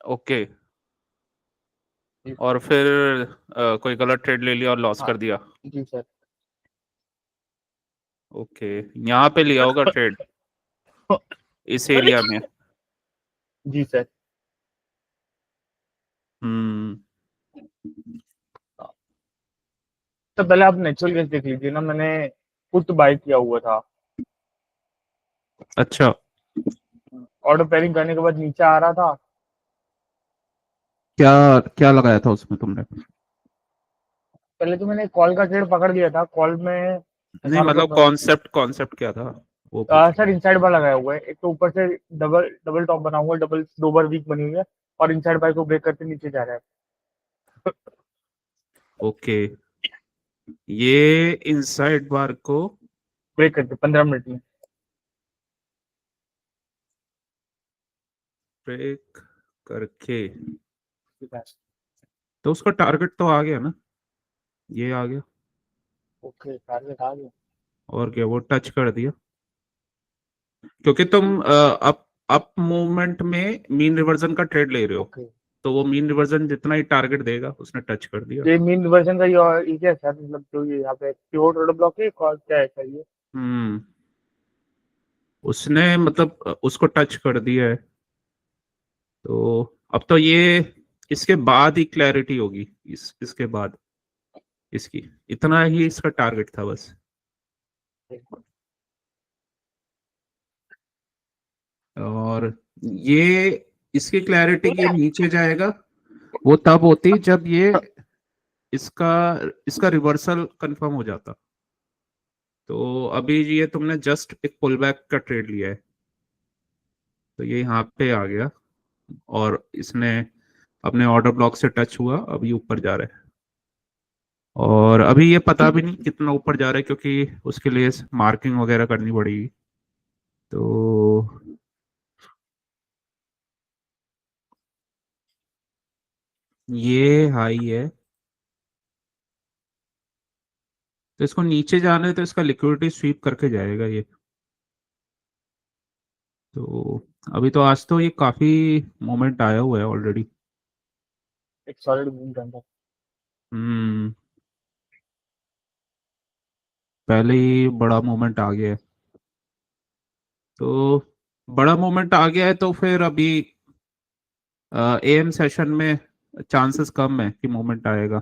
Okay. जी और फिर कोई गलत ट्रेड ले लिया और लॉस हाँ कर दिया। जी सर। ओके। यहाँ पे लिया होगा ट्रेड, इस एरिया में। जी सर। हम्म। तो पहले आप नेचुरल गैस देख लीजिए ना, मैंने पुट बाय किया हुआ था। अच्छा। ऑर्डर पेयरिंग करने के बाद नीचे आ रहा था। क्या क्या लगाया था उसमें तुमने? पहले तो मैंने कॉल का ट्रेड पकड़ लिया था, कॉल में नहीं, 1000 रुपये मतलब कॉन्सेप्ट कॉन्सेप्ट क्या था, वो पूछ रहा सर इनसाइड बार लगाया हुआ है, एक तो ऊपर से डबल डबल टॉप बना हुआ है, डबल दो बार वीक बनी हुई है, और इनसाइड बार को ब्रेक करके नीचे जा रहा है। हूँ। ओके। ये इनसाइड बार को ब्रेक करके 15 मिनट में। ब्रेक करके, ठीक है। तो उसका टारगेट तो आ गया ना, ये आ गया। ओके, टारगेट आ गया। और क्या, वो टच कर दिया, क्योंकि तुम अप मूवमेंट में मीन रिवर्जन का ट्रेड ले रहे हो, ओके। तो वो मीन रिवर्जन जितना ही टारगेट देगा उसने टच कर दिया। ये मीन वर्जन का ये क्या है सर, मतलब जो ये यहाँ पे प्योर ऑर्डर ब्लॉक है, कॉल क्या है सर ये? हम्म। उसने मतलब उसको टच कर दिया है, तो अब तो ये इसके बाद ही क्लैरिटी होगी, इसके बाद इसकी, इतना ही इसका टारगेट था बस। और ये इसकी क्लैरिटी ये नीचे जाएगा, वो तब होती जब ये इसका इसका रिवर्सल कंफर्म हो जाता। तो अभी ये तुमने जस्ट एक पुल बैक का ट्रेड लिया है, तो ये यहाँ पे आ गया, और इसने अपने ऑर्डर ब्लॉक से टच हुआ, अभी ऊपर जा रहा है। और अभी ये पता भी नहीं कितना ऊपर जा रहा है, क्योंकि उसके लिए मार्किंग वगैरह करनी पड़ेगी। तो ये हाई है, तो इसको नीचे जाने तो इसका लिक्विडिटी स्वीप करके जाएगा ये। तो अभी तो आज तो ये काफी मोमेंट आया हुआ है ऑलरेडी। एक सॉलिड मूव डन था। हम्म। पहले ही बड़ा मोमेंट आ गया है, तो बड़ा मोमेंट आ गया है, तो फिर अभी एएम सेशन में चांसेस कम है कि मोमेंट आएगा,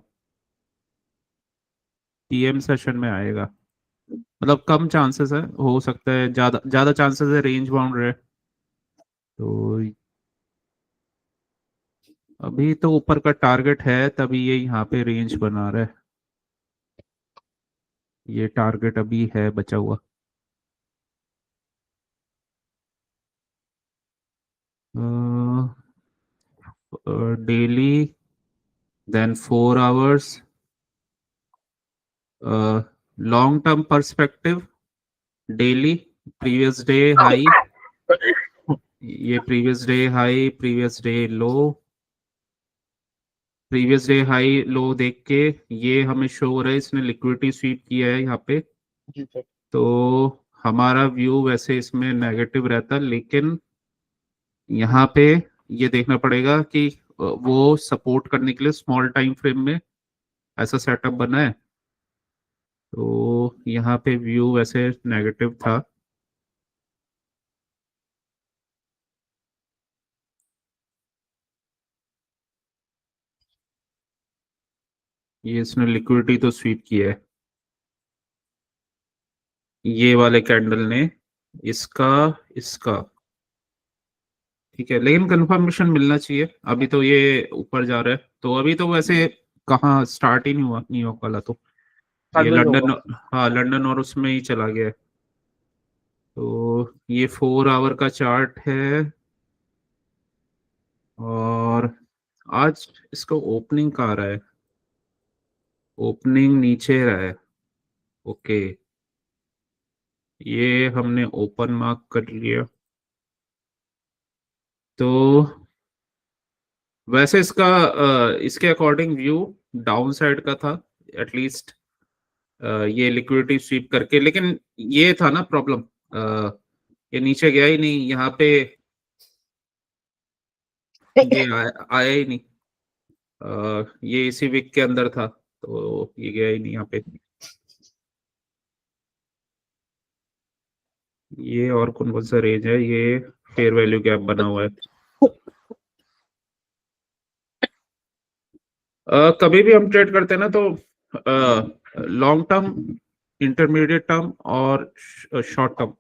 पीएम सेशन में आएगा। मतलब कम चांसेस है, हो सकता है ज्यादा ज्यादा चांसेस है रेंज बाउंड रहे। तो अभी तो ऊपर का टारगेट है, तभी ये यहाँ पे रेंज बना रहा है। ये टारगेट अभी है बचा हुआ। Daily, then 4 hours, long term perspective, daily, previous day high, ये previous day high, previous day low, previous day high low देख के ये हमें शो हो रहा है इसने लिक्विडिटी स्वीप किया है यहाँ पे। जी सर। तो हमारा व्यू वैसे इसमें नेगेटिव रहता, लेकिन यहाँ पे ये देखना पड़ेगा कि वो सपोर्ट करने के लिए स्मॉल टाइम फ्रेम में ऐसा सेटअप बना है। तो यहाँ पे व्यू वैसे नेगेटिव था। ये इसने लिक्विडिटी तो स्वीप किया है, ये वाले कैंडल ने, इसका इसका, ठीक है, लेकिन कंफर्मेशन मिलना चाहिए। अभी तो ये ऊपर जा रहा है, तो अभी तो वैसे कहाँ स्टार्ट ही नहीं हुआ न्यूयॉर्क वाला तो, ये साइडवेज होगा। लंदन, हाँ लंदन और उसमें ही चला गया है। तो ये 4 आवर का चार्ट है, और आज इसका ओपनिंग कहाँ रहा है, ओपनिंग नीचे रहा है। ओके, ये हमने ओपन मार्क कर लिया। तो वैसे इसका इसके अकॉर्डिंग व्यू डाउन साइड का था एटलीस्ट, ये लिक्विडिटी स्वीप करके, लेकिन ये था ना प्रॉब्लम, ये नीचे गया ही नहीं यहाँ पे। ये आया ही नहीं। ये इसी वीक के अंदर था, तो ये गया ही नहीं यहाँ पे। ये और कौन कौन सा रेंज है, ये फेयर वैल्यू गैप बना हुआ है। कभी भी हम ट्रेड करते हैं ना, तो लॉन्ग टर्म, इंटरमीडिएट टर्म और शॉर्ट टर्म,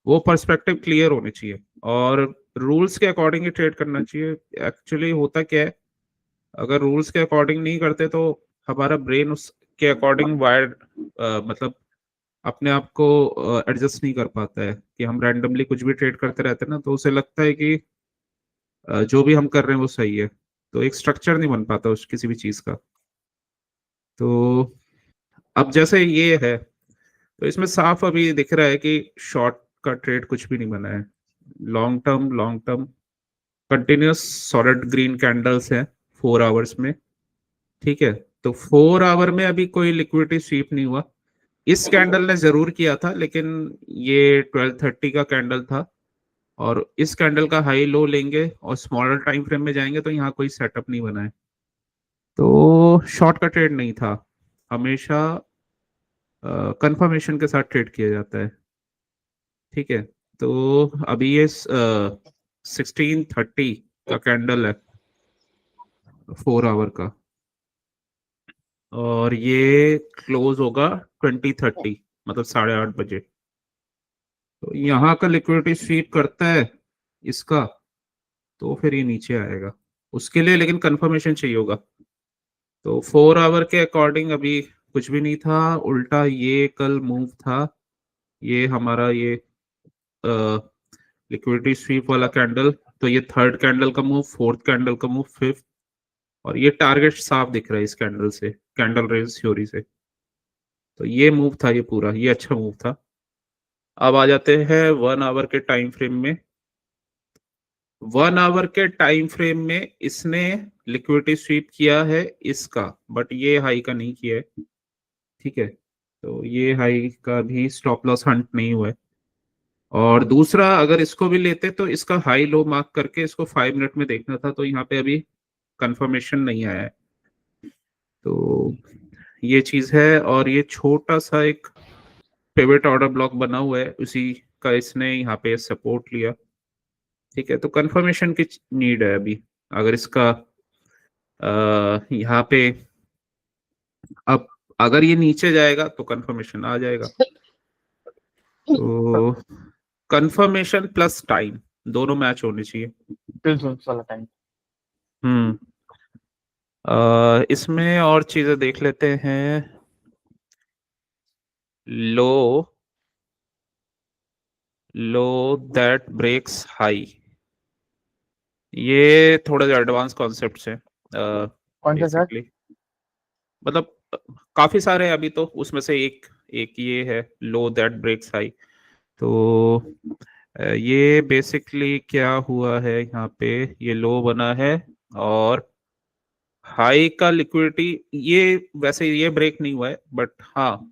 वो पर्सपेक्टिव क्लियर होने चाहिए और रूल्स के अकॉर्डिंग ही ट्रेड करना चाहिए। एक्चुअली होता क्या है, अगर रूल्स के अकॉर्डिंग नहीं करते तो हमारा ब्रेन उसके अकॉर्डिंग वायर्ड, मतलब अपने आप को एडजस्ट नहीं कर पाता है, कि हम रैंडमली कुछ भी ट्रेड करते रहते हैं ना, तो उसे लगता है कि जो भी हम कर रहे हैं वो सही है, तो एक स्ट्रक्चर नहीं बन पाता उस किसी भी चीज का। तो अब जैसे ये है, तो इसमें साफ अभी दिख रहा है कि शॉर्ट का ट्रेड कुछ भी नहीं बना है। Long term continuous solid green candles है 4 आवर्स में। ठीक है, तो 4 आवर में अभी कोई लिक्विडिटी स्वीप नहीं हुआ। इस कैंडल ने जरूर किया था, लेकिन ये 12:30 का कैंडल था, और इस कैंडल का हाई लो लेंगे और स्मॉलर टाइम फ्रेम में जाएंगे तो यहाँ कोई सेटअप नहीं बना है, तो शॉर्ट का ट्रेड नहीं था। हमेशा कंफर्मेशन के साथ ट्रेड किया जाता है। ठीक है, तो अभी ये 16:30 का कैंडल है 4 आवर का, और ये क्लोज होगा 20:30, मतलब 8:30 बजे। तो यहाँ का लिक्विडिटी स्वीप करता है इसका, तो फिर ये नीचे आएगा, उसके लिए लेकिन कंफर्मेशन चाहिए होगा। तो 4 आवर के अकॉर्डिंग अभी कुछ भी नहीं था, उल्टा ये कल मूव था। ये हमारा ये लिक्विडिटी स्वीप वाला कैंडल, तो ये थर्ड कैंडल का मूव, फोर्थ कैंडल का मूव, फिफ्थ, और ये टारगेट साफ दिख रहा है इस कैंडल से, कैंडल रेंज थ्योरी से। तो ये मूव था, ये पूरा ये अच्छा मूव था। अब आ जाते हैं 1 आवर के टाइम फ्रेम में। 1 आवर के टाइम फ्रेम में इसने लिक्विडिटी स्वीप किया है इसका, बट ये हाई का नहीं किया है। ठीक है, तो ये हाई का भी स्टॉप लॉस हंट नहीं हुआ है। और दूसरा, अगर इसको भी लेते तो इसका हाई लो मार्क करके इसको 5 मिनट में देखना था, तो यहाँ पे अभी कंफर्मेशन नहीं आया है। तो ये चीज है, और ये छोटा सा एक पिवट ऑर्डर ब्लॉक बना हुआ है, उसी का इसने यहाँ पे सपोर्ट लिया। ठीक है, तो कंफर्मेशन की नीड है अभी। अगर इसका यहाँ पे, अब अगर ये नीचे जाएगा तो कंफर्मेशन आ जाएगा। तो कंफर्मेशन प्लस टाइम दोनों मैच होने चाहिए। वाला टाइम। हम्म इसमें और चीजें देख लेते हैं। लो लो दैट ब्रेक्स हाई, ये थोड़ा सा एडवांस कॉन्सेप्ट है कौन सा सर? बेसिकली। मतलब काफी सारे हैं अभी, तो उसमें से एक एक ये है लो दैट ब्रेक्स हाई। तो ये बेसिकली क्या हुआ है, यहाँ पे ये लो बना है, और हाई का लिक्विडिटी, ये वैसे ये ब्रेक नहीं हुआ है, बट हाँ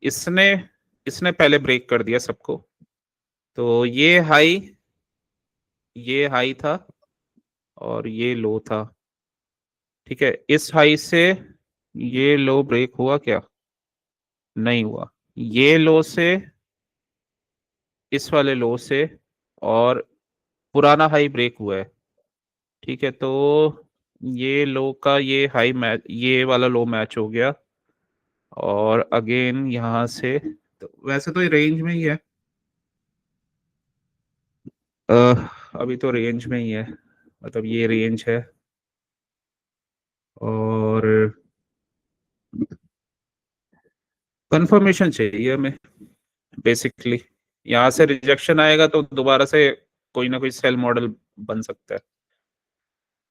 इसने इसने पहले ब्रेक कर दिया सबको। तो ये हाई था और ये लो था। ठीक है, इस हाई से ये लो ब्रेक हुआ क्या? नहीं हुआ। ये लो से इस वाले लो से और पुराना हाई ब्रेक हुआ है। ठीक है, तो ये लो का ये हाई मैच, ये वाला लो मैच हो गया, और अगेन यहाँ से, तो वैसे तो ये रेंज में ही है। अभी तो रेंज में ही है, मतलब ये रेंज है। और कंफर्मेशन चाहिए हमें बेसिकली। यहाँ से रिजेक्शन आएगा तो दोबारा से कोई ना कोई सेल मॉडल बन सकता है,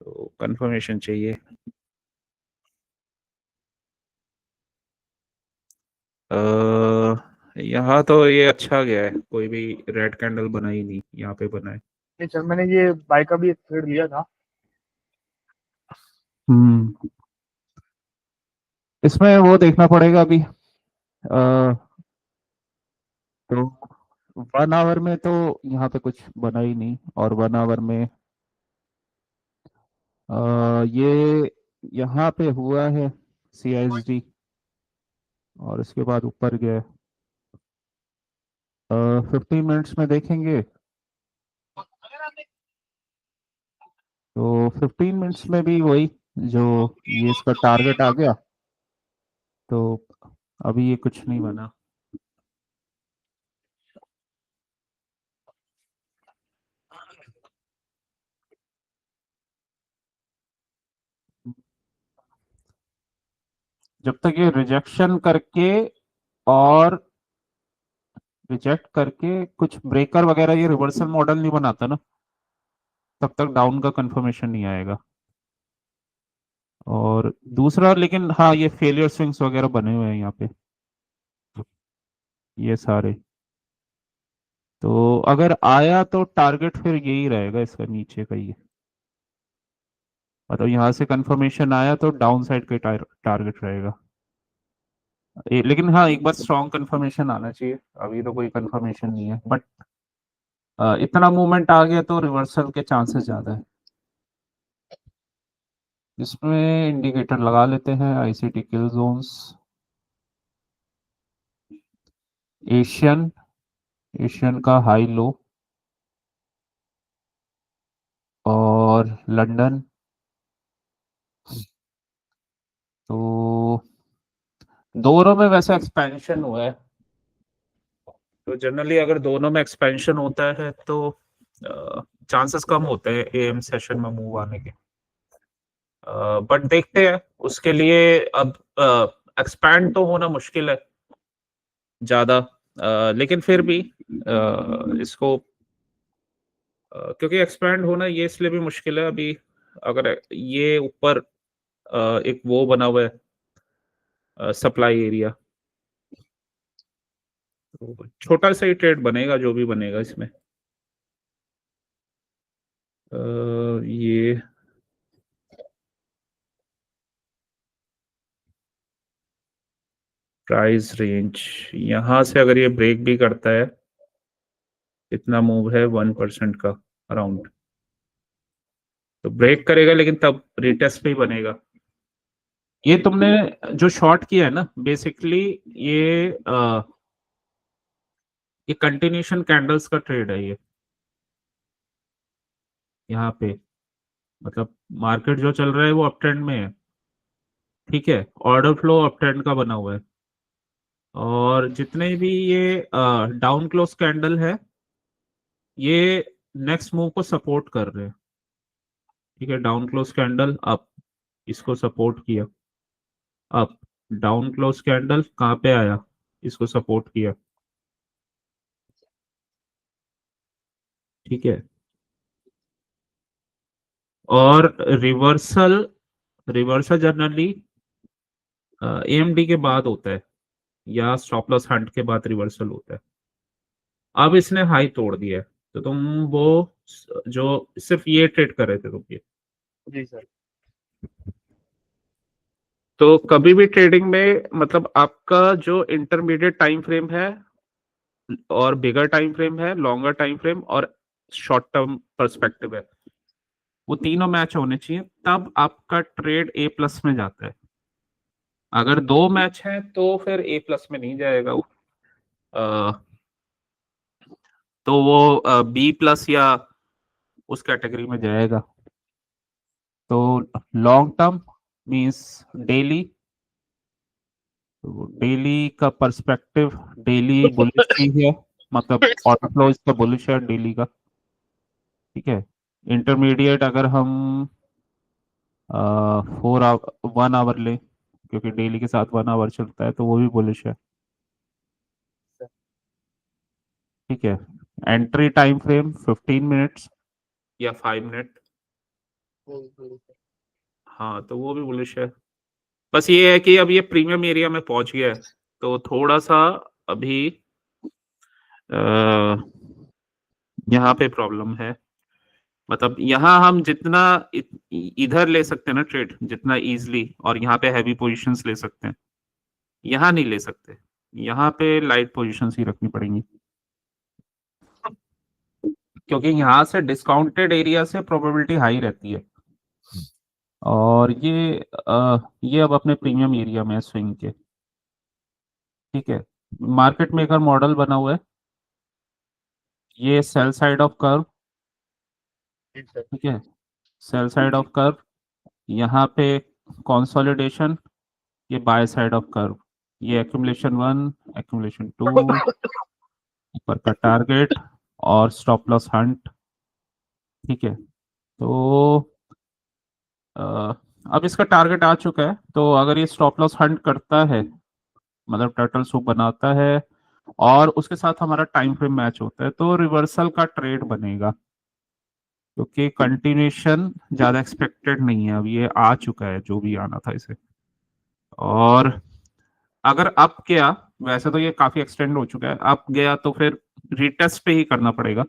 तो कंफर्मेशन चाहिए। यहाँ तो ये अच्छा गया है, कोई भी रेड कैंडल बना ही नहीं, यहाँ पे बना है। नहीं सर, मैंने ये बाय का भी एक ट्रेड लिया था। हम्म इसमें वो देखना पड़ेगा अभी। तो 1 आवर में तो यहाँ पे कुछ बना ही नहीं, और 1 आवर में ये यहाँ पे हुआ है CISD और इसके बाद ऊपर गया। 15 मिनट्स में देखेंगे तो 15 मिनट्स में भी वही, जो ये इसका टारगेट आ गया, तो अभी ये कुछ नहीं बना। जब तक ये रिजेक्ट करके कुछ ब्रेकर वगैरह ये रिवर्सल मॉडल नहीं बनाता ना, तब तक डाउन का कंफर्मेशन नहीं आएगा। और दूसरा, लेकिन हाँ, ये फेलियर स्विंग्स वगैरह बने हुए हैं यहाँ पे, ये सारे। तो अगर आया तो टारगेट फिर यही रहेगा इसका, नीचे का ही। मतलब यहाँ से कंफर्मेशन आया तो डाउन साइड का टारगेट रहेगा। लेकिन हाँ, एक बार स्ट्रॉन्ग कंफर्मेशन आना चाहिए। अभी तो कोई कंफर्मेशन नहीं है, बट इतना मूवमेंट आ गया तो रिवर्सल के चांसेस ज्यादा है। इसमें इंडिकेटर लगा लेते हैं, ICT किल जोन्स। एशियन एशियन का हाई लो और लंदन। तो दोनों में वैसे एक्सपेंशन हुआ है, तो जनरली अगर दोनों में एक्सपेंशन होता है तो चांसेस कम होते हैं AM सेशन में मूव आने के। बट देखते हैं, उसके लिए अब एक्सपैंड तो होना मुश्किल है ज्यादा, लेकिन फिर भी इसको क्योंकि एक्सपैंड होना ये इसलिए भी मुश्किल है अभी। अगर ये ऊपर एक वो बना हुआ है सप्लाई एरिया, तो छोटा सा ही ट्रेड बनेगा जो भी बनेगा इसमें। ये प्राइस रेंज यहाँ से अगर ये ब्रेक भी करता है, इतना मूव है 1% का अराउंड, तो ब्रेक करेगा लेकिन तब रिटेस्ट पे ही बनेगा। ये तुमने जो शॉर्ट किया है ना, बेसिकली ये ये कंटिन्यूशन कैंडल्स का ट्रेड है ये। यहाँ पे मतलब मार्केट जो चल रहा है वो अप ट्रेंड में है, ठीक है। ऑर्डर फ्लो अप ट्रेंड का बना हुआ है, और जितने भी ये डाउन क्लोज कैंडल है, ये नेक्स्ट मूव को सपोर्ट कर रहे हैं, ठीक है। डाउन क्लोज कैंडल अप, इसको सपोर्ट किया, अप। डाउन क्लोज कैंडल कहाँ पे आया, इसको सपोर्ट किया, ठीक है। और रिवर्सल रिवर्सल जनरली AMD के बाद होता है, या स्टॉप लॉस हंट के बाद रिवर्सल होता है। अब इसने हाई तोड़ दिया है, तो तुम वो जो सिर्फ ये ट्रेड कर रहे थे तुम ये, जी सर। तो कभी भी ट्रेडिंग में मतलब आपका जो इंटरमीडिएट टाइम फ्रेम है, और बिगर टाइम फ्रेम है, लॉन्गर टाइम फ्रेम, और शॉर्ट टर्म पर्सपेक्टिव है, वो तीनों मैच होने चाहिए, तब आपका ट्रेड A+ में जाता है। अगर दो मैच है तो फिर A+ में नहीं जाएगा वो, तो वो B+ या उस कैटेगरी में जाएगा। तो लॉन्ग टर्म मींस डेली, तो डेली का पर्सपेक्टिव, डेली बुलिश ही है, मतलब ऑर्डर फ्लो इसका बुलिश है डेली का, ठीक है। इंटरमीडिएट अगर हम 1 आवर लें, क्योंकि डेली के साथ 1 आवर चलता है, तो वो भी बुलिश है, ठीक है। एंट्री टाइम फ्रेम 15 मिनट्स या 5 मिनट, हाँ, तो वो भी बुलिश है। बस ये है कि अब ये प्रीमियम एरिया में पहुंच गया है, तो थोड़ा सा अभी यहाँ पे प्रॉब्लम है। मतलब यहाँ हम जितना इधर ले सकते हैं ना ट्रेड, जितना इजीली, और यहाँ पे हैवी पोजीशंस ले सकते हैं, यहाँ नहीं ले सकते। यहाँ पे लाइट पोजीशंस ही रखनी पड़ेंगी, क्योंकि यहाँ से डिस्काउंटेड एरिया से प्रोबेबिलिटी हाई रहती है। और ये अब अपने प्रीमियम एरिया में है स्विंग के। ठीक है, मार्केट मेकर मॉडल बना हुआ है, ये सेल साइड ऑफ कर्व। जी सर। ठीक है, सेल साइड ऑफ कर्व, यहाँ पे कंसोलिडेशन, ये बाय साइड ऑफ कर्व, ये एक्यूमुलेशन 1, एक्यूमुलेशन 2, ऊपर का टारगेट और स्टॉप लॉस हंट। ठीक है, तो अ, अब इसका टारगेट आ चुका है, तो अगर ये स्टॉप लॉस हंट करता है, मतलब टर्टल सूप बनाता है और उसके साथ हमारा टाइम फ्रेम मैच होता है, तो रिवर्सल का ट्रेड बनेगा, क्योंकि कंटिन्यूएशन ज्यादा एक्सपेक्टेड नहीं है, अब ये आ चुका है जो भी आना था इसे। और अगर अप गया, वैसे तो ये काफी एक्सटेंड हो चुका है, अप गया तो फिर रिटेस्ट पे ही करना पड़ेगा,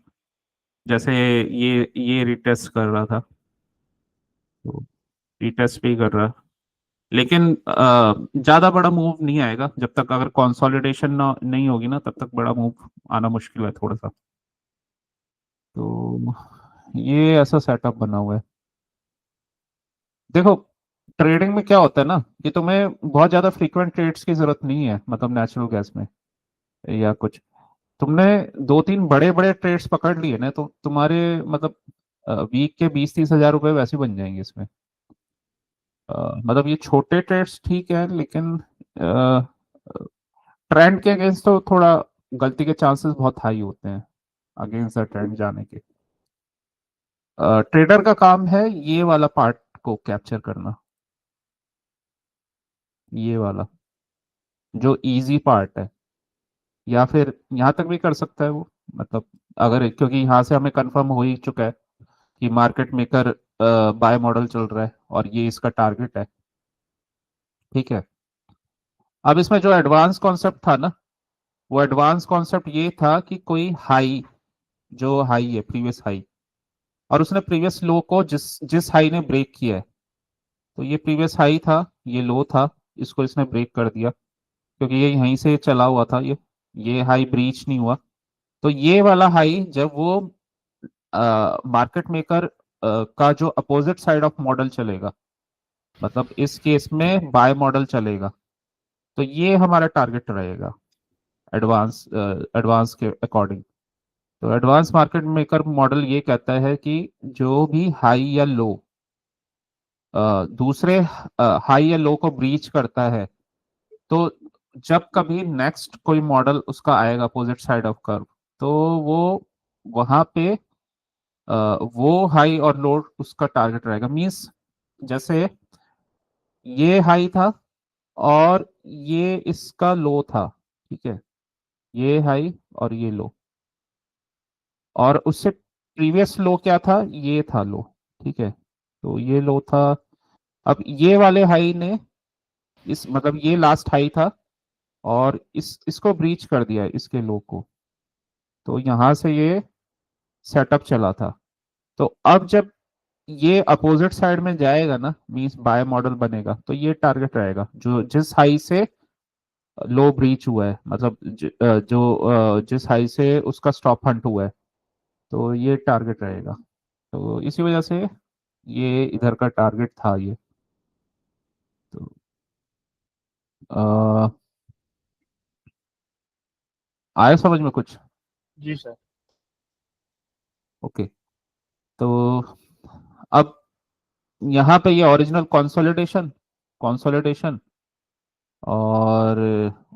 जैसे ये रिटेस्ट कर रहा था, तो रिटेस्ट पे ही कर रहा। लेकिन ज्यादा बड़ा मूव नहीं आएगा, जब तक अगर कंसोलिडेशन ना नहीं होगी ना, तब तक बड़ा मूव आना मुश्किल है थोड़ा सा। तो ये ऐसा सेटअप बना हुआ है। देखो, ट्रेडिंग में क्या होता है ना, कि तुम्हें बहुत ज्यादा फ्रीक्वेंट ट्रेड्स की जरूरत नहीं है, मतलब नेचुरल गैस में या कुछ। तुमने 2-3 बड़े बड़े ट्रेड्स पकड़ लिए ना, तो तुम्हारे मतलब वीक के 20-30 हजार रुपए वैसे बन जाएंगे इसमें। मतलब ये छोटे ट्रेड्स ठीक है, लेकिन ट्रेंड के अगेंस्ट तो थोड़ा गलती के चांसेस बहुत हाई होते हैं, अगेंस्ट द ट्रेंड जाने के। ट्रेडर का काम है ये वाला पार्ट को कैप्चर करना, ये वाला जो इजी पार्ट है, या फिर यहाँ तक भी कर सकता है वो, मतलब अगर, क्योंकि यहाँ से हमें कंफर्म हो ही चुका है कि मार्केट मेकर बाय मॉडल चल रहा है और ये इसका टारगेट है। ठीक है, अब इसमें जो एडवांस कॉन्सेप्ट था ना, वो एडवांस कॉन्सेप्ट ये था कि कोई हाई, जो हाई है प्रीवियस हाई, और उसने प्रीवियस लो को जिस जिस हाई ने ब्रेक किया है, तो ये प्रीवियस हाई था, ये लो था, इसको इसने ब्रेक कर दिया, क्योंकि ये यहीं से चला हुआ था, ये हाई ब्रीच नहीं हुआ। तो ये वाला हाई जब वो मार्केट मेकर का जो अपोजिट साइड ऑफ मॉडल चलेगा, मतलब इस केस में बाय मॉडल चलेगा, तो ये हमारा टारगेट रहेगा एडवांस के अकॉर्डिंग। तो एडवांस मार्केट मेकर मॉडल ये कहता है कि जो भी हाई या लो दूसरे हाई या लो को ब्रीच करता है, तो जब कभी नेक्स्ट कोई मॉडल उसका आएगा अपोजिट साइड ऑफ कर्व, तो वो वहां पे वो हाई और लो उसका टारगेट रहेगा। मींस जैसे ये हाई था और ये इसका लो था, ठीक है, ये हाई और ये लो, और उससे प्रीवियस लो क्या था, ये था लो। ठीक है, तो ये लो था। अब ये वाले हाई ने इस, मतलब ये लास्ट हाई था और इसको ब्रीच कर दिया है, इसके लो को, तो यहां से ये सेटअप चला था। तो अब जब ये अपोजिट साइड में जाएगा ना, मींस बाय मॉडल बनेगा, तो ये टारगेट रहेगा जो जिस हाई से लो ब्रीच हुआ है, मतलब जिस हाई से उसका स्टॉप हंट हुआ है, तो ये टारगेट रहेगा। तो इसी वजह से ये इधर का टारगेट था ये। तो आ, आया समझ में कुछ? जी सर। ओके, तो अब यहाँ पे ये ओरिजिनल कंसोलिडेशन, कंसोलिडेशन, और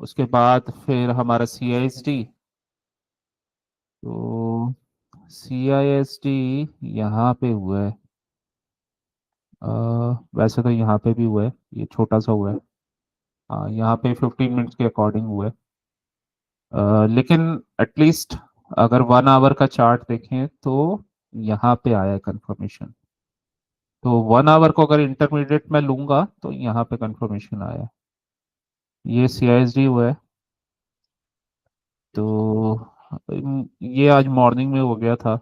उसके बाद फिर हमारा CISD। तो CISD यहाँ पे हुआ है, वैसे तो यहाँ पे भी हुआ है, ये छोटा सा हुआ है। हाँ, यहाँ पे 15 मिनट्स के अकॉर्डिंग हुआ है। लेकिन एटलीस्ट अगर 1 आवर का चार्ट देखें तो यहाँ पे आया है कंफर्मेशन। तो 1 आवर को अगर इंटरमीडिएट में लूंगा तो यहाँ पे कंफर्मेशन आया, ये CISD हुआ है। तो ये आज मॉर्निंग में हो गया था।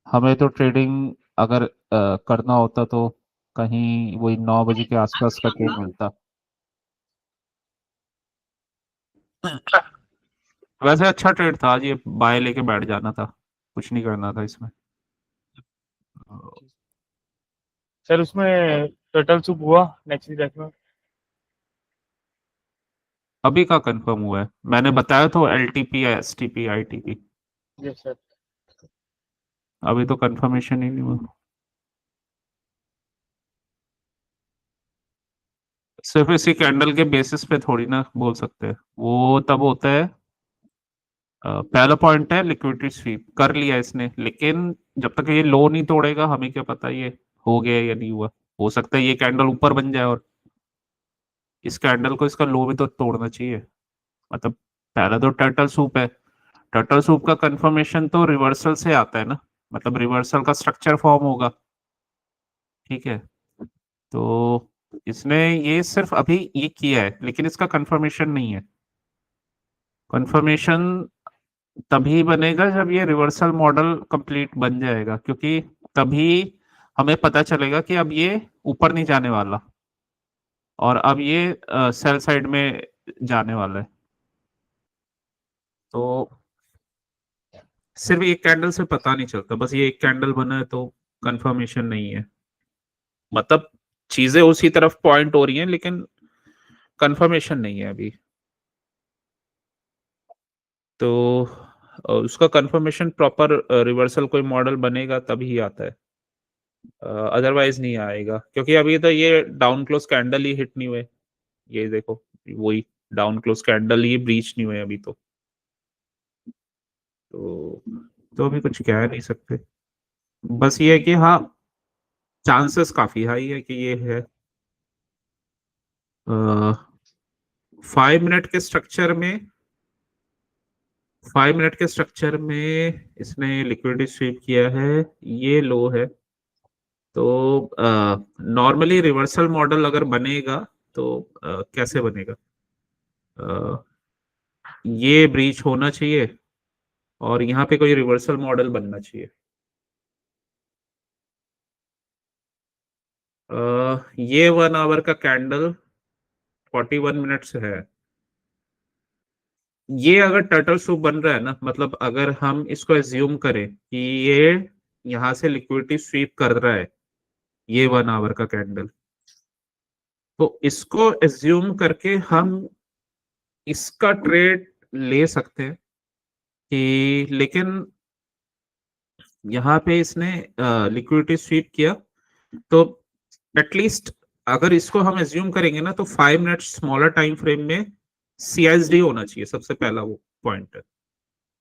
हमें तो ट्रेडिंग अगर करना होता तो कहीं वही 9 बजे के आसपास का ट्रेड मिलता। वैसे अच्छा ट्रेड था आज, ये बाय लेके बैठ जाना था, कुछ नहीं करना था इसमें। सर उसमें टर्टल सूप हुआ नेक्स्ट रैक में। अभी का कंफर्म हुआ है, मैंने बताया तो LTP STP ITP, yes sir. अभी तो कंफर्मेशन ही नहीं हुआ। सिर्फ इसी कैंडल के बेसिस पे थोड़ी ना बोल सकते हैं, वो तब होता है। पहला पॉइंट है लिक्विडिटी स्वीप कर लिया इसने, लेकिन जब तक ये लो नहीं तोड़ेगा हमें क्या पता ये हो गया या नहीं हुआ। हो सकता है ये कैंडल ऊपर बन जाए और इस कैंडल को इसका लो भी तो तोड़ना चाहिए। मतलब पहला तो टर्टल सूप है, टर्टल सूप का कंफर्मेशन तो रिवर्सल से आता है ना, मतलब रिवर्सल का स्ट्रक्चर फॉर्म होगा। ठीक है, तो इसने ये सिर्फ अभी ये किया है, लेकिन इसका कंफर्मेशन नहीं है। कंफर्मेशन तभी बनेगा जब ये रिवर्सल मॉडल कंप्लीट बन जाएगा, क्योंकि तभी हमें पता चलेगा कि अब ये ऊपर नहीं जाने वाला और अब ये सेल साइड में जाने वाला है। तो सिर्फ एक कैंडल से पता नहीं चलता, बस ये एक कैंडल बना है तो कंफर्मेशन नहीं है। मतलब चीजें उसी तरफ पॉइंट हो रही हैं, लेकिन कंफर्मेशन नहीं है अभी। तो उसका कंफर्मेशन प्रॉपर रिवर्सल कोई मॉडल बनेगा तभी आता है, अदरवाइज नहीं आएगा, क्योंकि अभी तो ये डाउन क्लोज कैंडल ही हिट नहीं हुए। ये देखो, वही डाउन क्लोज कैंडल ही ब्रीच नहीं हुए अभी तो तो अभी कुछ कह नहीं सकते। बस ये है कि हाँ, चांसेस काफी हाई है कि ये है। 5 मिनट के स्ट्रक्चर में 5 मिनट के स्ट्रक्चर में इसने लिक्विडिटी स्वीप किया है, ये लो है। तो नॉर्मली रिवर्सल मॉडल अगर बनेगा तो कैसे बनेगा, अ, ये ब्रीच होना चाहिए और यहाँ पे कोई रिवर्सल मॉडल बनना चाहिए। ये 1 आवर का कैंडल 41 मिनट्स है। ये अगर टर्टल सूप बन रहा है ना, मतलब अगर हम इसको एज्यूम करें कि ये यहाँ से लिक्विडिटी स्वीप कर रहा है, ये 1 आवर का कैंडल, तो इसको एज्यूम करके हम इसका ट्रेड ले सकते हैं कि, लेकिन यहाँ पे इसने लिक्विडिटी स्वीप किया तो एटलीस्ट अगर इसको हम एज्यूम करेंगे ना, तो 5 मिनट स्मॉलर टाइम फ्रेम में CISD होना चाहिए, सबसे पहला वो पॉइंट है।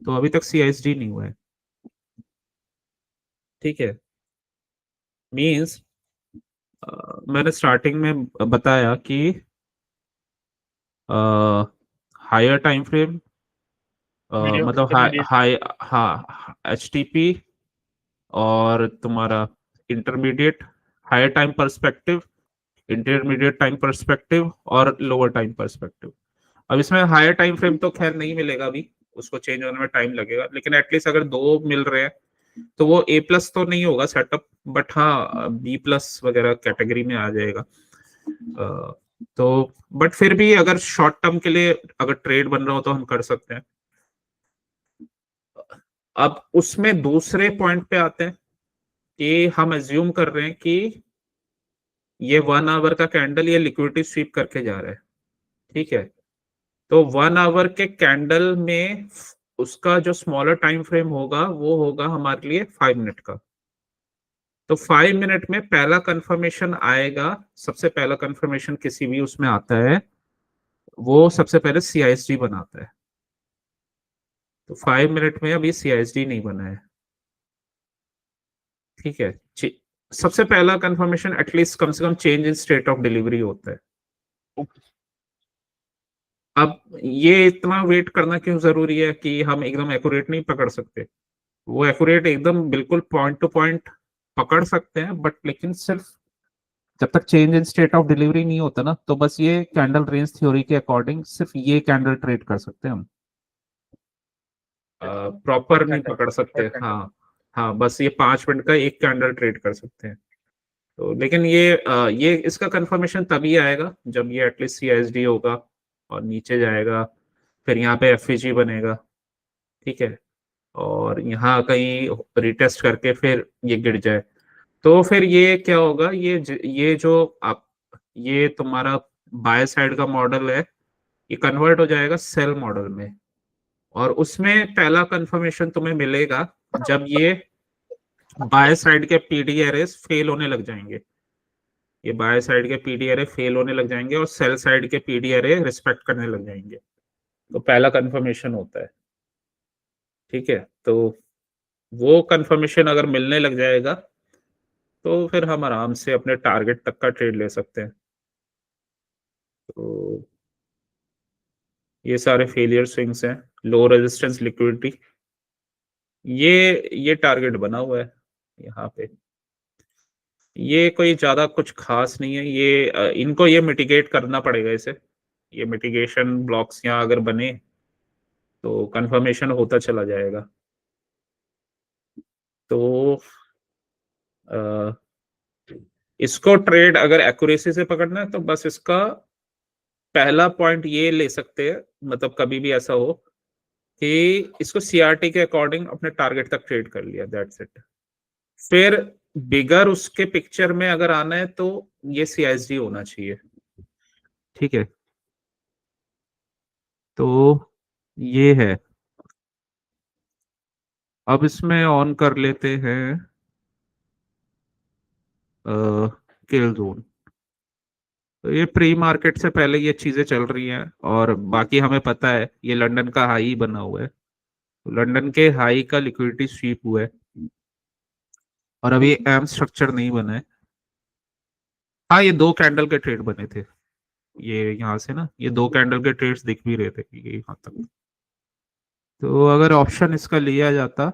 तो अभी तक CISD नहीं हुआ है। ठीक है, मींस मैंने स्टार्टिंग में बताया कि हायर टाइम फ्रेम, मीडियम मतलब इंटरमीडिएट। हाई, हाँ, HTP और तुम्हारा intermediate, higher time perspective, intermediate time perspective और लोअर टाइम पर्सपेक्टिव। अब इसमें हायर टाइम फ्रेम तो खैर नहीं मिलेगा अभी, उसको चेंज होने में टाइम लगेगा, लेकिन एटलीस्ट अगर दो मिल रहे हैं तो वो A+ तो नहीं होगा सेटअप, बट हाँ B+ वगैरह कैटेगरी में आ जाएगा। तो बट फिर भी अगर शॉर्ट टर्म के लिए अगर ट्रेड बन रहा हो तो हम कर सकते हैं। अब उसमें दूसरे पॉइंट पे आते हैं कि हम एज्यूम कर रहे हैं कि ये 1 आवर का कैंडल ये लिक्विडिटी स्वीप करके जा रहा है। ठीक है, तो 1 आवर के कैंडल में उसका जो स्मॉलर टाइम फ्रेम होगा वो होगा हमारे लिए 5 मिनट का। तो 5 मिनट में पहला कंफर्मेशन आएगा, सबसे पहला कंफर्मेशन किसी भी उसमें आता है, वो सबसे पहले CISD बनाता है। तो 5 मिनट में अभी CISD नहीं बना है। ठीक है, सबसे पहला कंफर्मेशन एटलीस्ट कम से कम change in state of delivery होता है। अब ये इतना वेट करना क्यों जरूरी है कि हम एकदम एक्यूरेट नहीं पकड़ सकते? वो एक्यूरेट एकदम बिल्कुल पॉइंट टू पॉइंट पकड़ सकते हैं, बट लेकिन सिर्फ जब तक change in state of delivery नहीं होता ना, तो बस ये कैंडल रेंज थ्योरी के अकॉर्डिंग सिर्फ ये कैंडल ट्रेड कर सकते हैं हम, प्रॉपर नहीं पकड़ सकते। हाँ, हाँ, बस ये 5 मिनट का एक कैंडल ट्रेड कर सकते हैं। तो लेकिन ये इसका कंफर्मेशन तभी आएगा जब ये एटलीस्ट CISD होगा और नीचे जाएगा, फिर यहाँ पे FVG बनेगा। ठीक है, और यहाँ कहीं रिटेस्ट करके फिर ये गिर जाए, तो फिर ये क्या होगा, ये जो आप, ये तुम्हारा बाय साइड का मॉडल है, ये कन्वर्ट हो जाएगा सेल मॉडल में। और उसमें पहला कंफर्मेशन तुम्हें मिलेगा जब ये बाय साइड के पीडी एरेस फेल होने लग जाएंगे। ये बाय साइड के पीडी एरे फेल होने लग जाएंगे और सेल साइड के पीडी एरे रिस्पेक्ट करने लग जाएंगे, तो पहला कंफर्मेशन होता है। ठीक है, तो वो कंफर्मेशन अगर मिलने लग जाएगा तो फिर हम आराम से अपने टारगेट तक का ट्रेड ले सकते हैं। तो ये सारे फेलियर स्विंग्स हैं, लो रेजिस्टेंस लिक्विडिटी, ये टारगेट बना हुआ है यहाँ पे। ये कोई ज्यादा कुछ खास नहीं है, ये इनको ये मिटिगेट करना पड़ेगा इसे। ये मिटिगेशन ब्लॉक्स यहाँ अगर बने तो कंफर्मेशन होता चला जाएगा। तो अ, इसको ट्रेड अगर एक्यूरेसी से पकड़ना है तो बस इसका पहला पॉइंट ये ले सकते हैं, मतलब कभी भी ऐसा हो कि इसको सीआरटी के अकॉर्डिंग अपने टारगेट तक ट्रेड कर लिया, दैट्स इट। फिर बिगर उसके पिक्चर में अगर आना है तो ये सीआईएसडी होना चाहिए। ठीक है, तो ये है। अब इसमें ऑन कर लेते हैं किल जोन। तो ये प्री मार्केट से पहले ये चीजें चल रही हैं, और बाकी हमें पता है ये लंदन का हाई बना हुआ है। लंदन के हाई का लिक्विडिटी स्वीप हुआ है और अभी एम स्ट्रक्चर नहीं बना है। हाँ, ये 2 कैंडल के ट्रेड बने थे, ये यहाँ से ना, ये 2 कैंडल के ट्रेड्स दिख भी रहे थे कि ये यहाँ तक। तो अगर ऑप्शन इसका लिया जाता,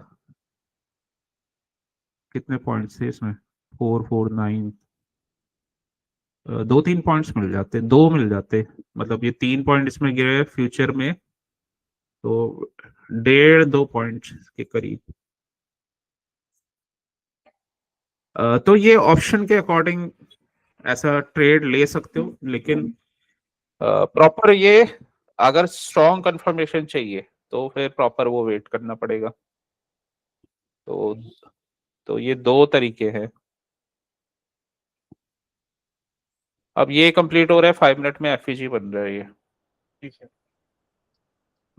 कितने पॉइंट्स थे इसमें, 449, 2-3 पॉइंट्स मिल जाते, 2 मिल जाते, मतलब ये 3 पॉइंट इसमें गिरे फ्यूचर में, तो 1.5-2 पॉइंट के करीब। तो ये ऑप्शन के अकॉर्डिंग ऐसा ट्रेड ले सकते हो, लेकिन प्रॉपर ये अगर स्ट्रॉन्ग कंफर्मेशन चाहिए तो फिर प्रॉपर वो वेट करना पड़ेगा। तो ये 2 तरीके हैं। अब ये कंप्लीट हो रहा है, 5 मिनट में एफईजी बन रहा है ये। ठीक है।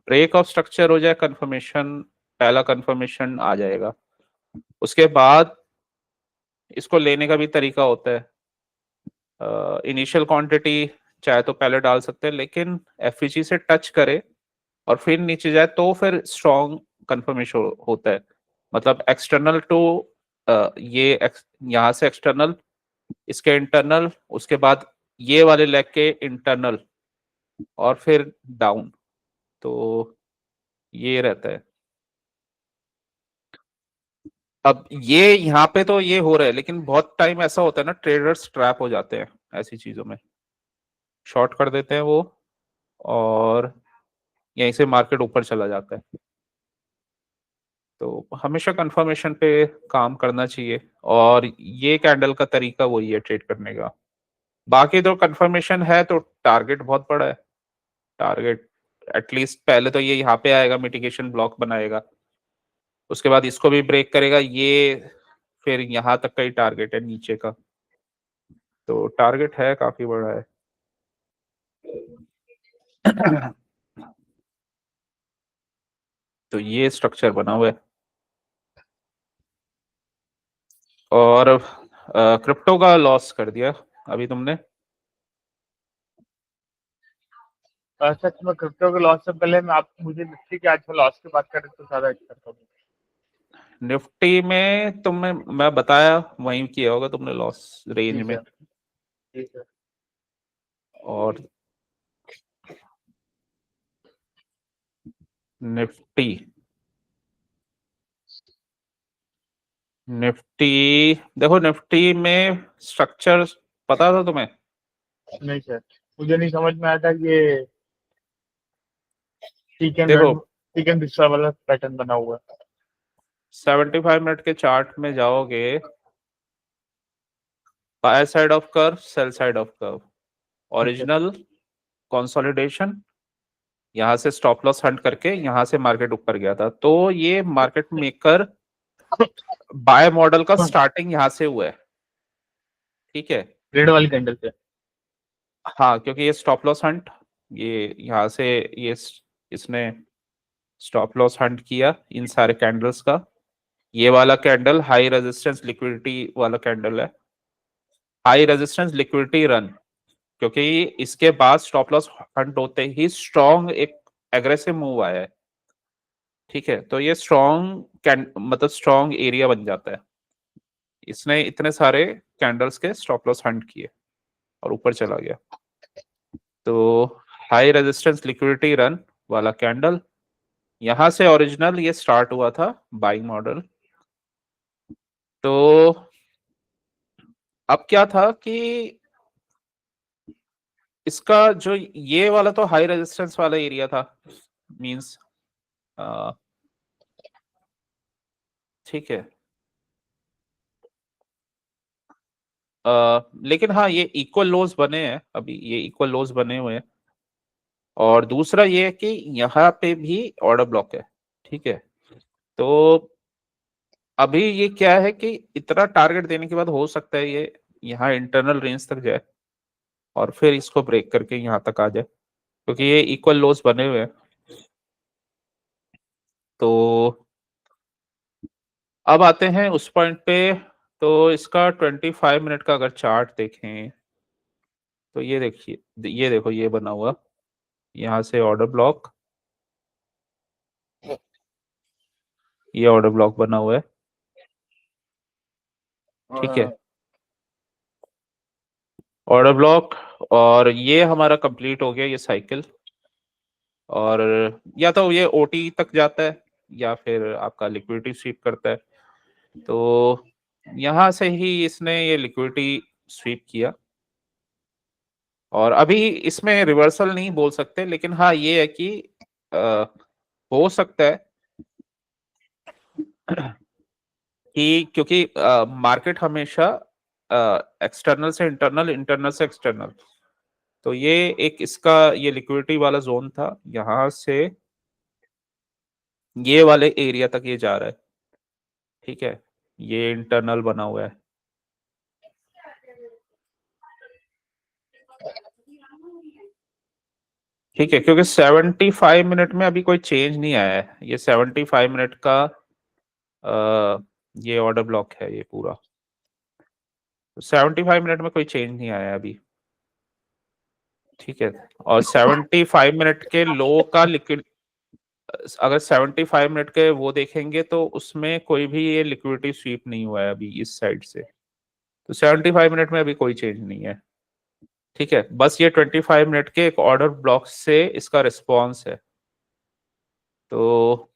ब्रेक ऑफ स्ट्रक्चर हो जाए, कंफर्मेशन, पहला कंफर्मेशन आ जाएगा, उसके बाद इसको लेने का भी तरीका होता है। इनिशियल क्वांटिटी चाहे तो पहले डाल सकते हैं, लेकिन एफईजी से टच करे और फिर नीचे जाए तो फिर स्ट्रॉन्ग कंफर्मेशन होता है। मतलब एक्सटर्नल टू यहाँ से एक्सटर्नल, इसके इंटरनल, उसके बाद ये वाले लेग के इंटरनल, और फिर डाउन, तो ये रहता है। अब ये यहाँ पे तो ये हो रहा है, लेकिन बहुत टाइम ऐसा होता है ना, ट्रेडर्स ट्रैप हो जाते हैं ऐसी चीजों में, शॉर्ट कर देते हैं वो, और यहीं से मार्केट ऊपर चला जाता है। तो हमेशा कंफर्मेशन पे काम करना चाहिए, और ये कैंडल का तरीका वही है ट्रेड करने का। बाकी तो कंफर्मेशन है तो टारगेट बहुत बड़ा है। टारगेट एटलीस्ट पहले तो ये यहाँ पे आएगा, मिटिगेशन ब्लॉक बनाएगा, उसके बाद इसको भी ब्रेक करेगा, ये फिर यहाँ तक का ही टारगेट है नीचे का। तो टारगेट है, काफी बड़ा है। तो ये स्ट्रक्चर बना हुआ है। और क्रिप्टो का लॉस कर दिया अभी तुमने। सच में क्रिप्टो के लॉस से पहले मैं आप मुझे निफ्टी के आज का लॉस की बात करें तो ज्यादा अच्छा करता हूँ। निफ्टी में तुमने, मैं बताया वहीं किया होगा तुमने लॉस रेंज ठीक में। है। ठीक है। और निफ्टी, निफ्टी देखो, निफ्टी में स्ट्रक्चर पता था तुम्हें? नहीं सर, मुझे नहीं समझ में आया था कि ये सीक एंड देखो, रन, सीक एंड डिस्ट्रॉय वाला पैटर्न बना हुआ है। 75 मिनट के चार्ट में जाओगे, by side of curve, cell side of curve, ठीक है। ओरिजिनल कंसोलिडेशन, यहाँ से स्टॉप लॉस हंट करके यहाँ से मार्केट ऊपर गया था। तो ये मार्केट मेकर बाय मॉडल का स्टार्टिंग यहाँ से हुआ है, ठीक है। रेड वाली कैंडल से। हाँ, क्योंकि ये स्टॉप लॉस हंट, ये यहाँ से ये इसने स्टॉप लॉस हंट किया इन सारे कैंडल्स का। ये वाला कैंडल हाई रेजिस्टेंस लिक्विडिटी वाला कैंडल है, हाई रेजिस्टेंस लिक्विडिटी रन, क्योंकि इसके बाद स्टॉप लॉस हंट होते ही स्ट्रॉन्ग एक एग्रेसिव मूव आया है, ठीक है। तो ये स्ट्रॉन्ग मतलब स्ट्रॉन्ग एरिया बन जाता है। इसने इतने सारे कैंडल्स के स्टॉप लॉस हंट किए और ऊपर चला गया। तो हाई रेजिस्टेंस लिक्विडिटी रन वाला कैंडल, यहां से ओरिजिनल ये स्टार्ट हुआ था बाइंग मॉडल। तो अब क्या था कि इसका जो ये वाला तो हाई रेजिस्टेंस वाला एरिया था, मींस ठीक है। लेकिन हाँ, ये इक्वल लोज बने हैं अभी, ये इक्वल लोज बने हुए हैं। और दूसरा ये है कि यहाँ पे भी ऑर्डर ब्लॉक है, ठीक है। तो अभी ये क्या है कि इतना टारगेट देने के बाद हो सकता है ये यहाँ इंटरनल रेंज तक जाए और फिर इसको ब्रेक करके यहाँ तक आ जाए, क्योंकि ये इक्वल लोज बने हुए हैं। तो अब आते हैं उस पॉइंट पे। तो इसका 25 मिनट का अगर चार्ट देखें तो ये देखिए, ये देखो, ये बना हुआ यहाँ से ऑर्डर ब्लॉक, ये ऑर्डर ब्लॉक बना हुआ है, ठीक है। ऑर्डर ब्लॉक, और ये हमारा कंप्लीट हो गया ये साइकिल। और या तो ये ओटी तक जाता है या फिर आपका लिक्विडिटी स्वीप करता है। तो यहाँ से ही इसने ये लिक्विडिटी स्वीप किया, और अभी इसमें रिवर्सल नहीं बोल सकते, लेकिन हाँ ये है कि हो सकता है कि क्योंकि मार्केट हमेशा एक्सटर्नल से इंटरनल, इंटरनल से एक्सटर्नल, तो ये एक इसका ये लिक्विडिटी वाला जोन था, यहाँ से ये वाले एरिया तक ये जा रहा है, ठीक है। ये इंटरनल बना हुआ है, ठीक है, क्योंकि 75 मिनट में अभी कोई चेंज नहीं आया है। ये 75 मिनट का ये ऑर्डर ब्लॉक है ये पूरा, 75 मिनट में कोई चेंज नहीं आया अभी, ठीक है। और 75 मिनट के लो का लिक्विड, अगर 75 मिनट के वो देखेंगे तो उसमें कोई भी ये लिक्विडिटी स्वीप नहीं हुआ है अभी इस साइड से। तो 75 मिनट में अभी कोई चेंज नहीं है, ठीक है। बस ये 25 मिनट के एक ऑर्डर ब्लॉक से इसका रिस्पॉन्स है। तो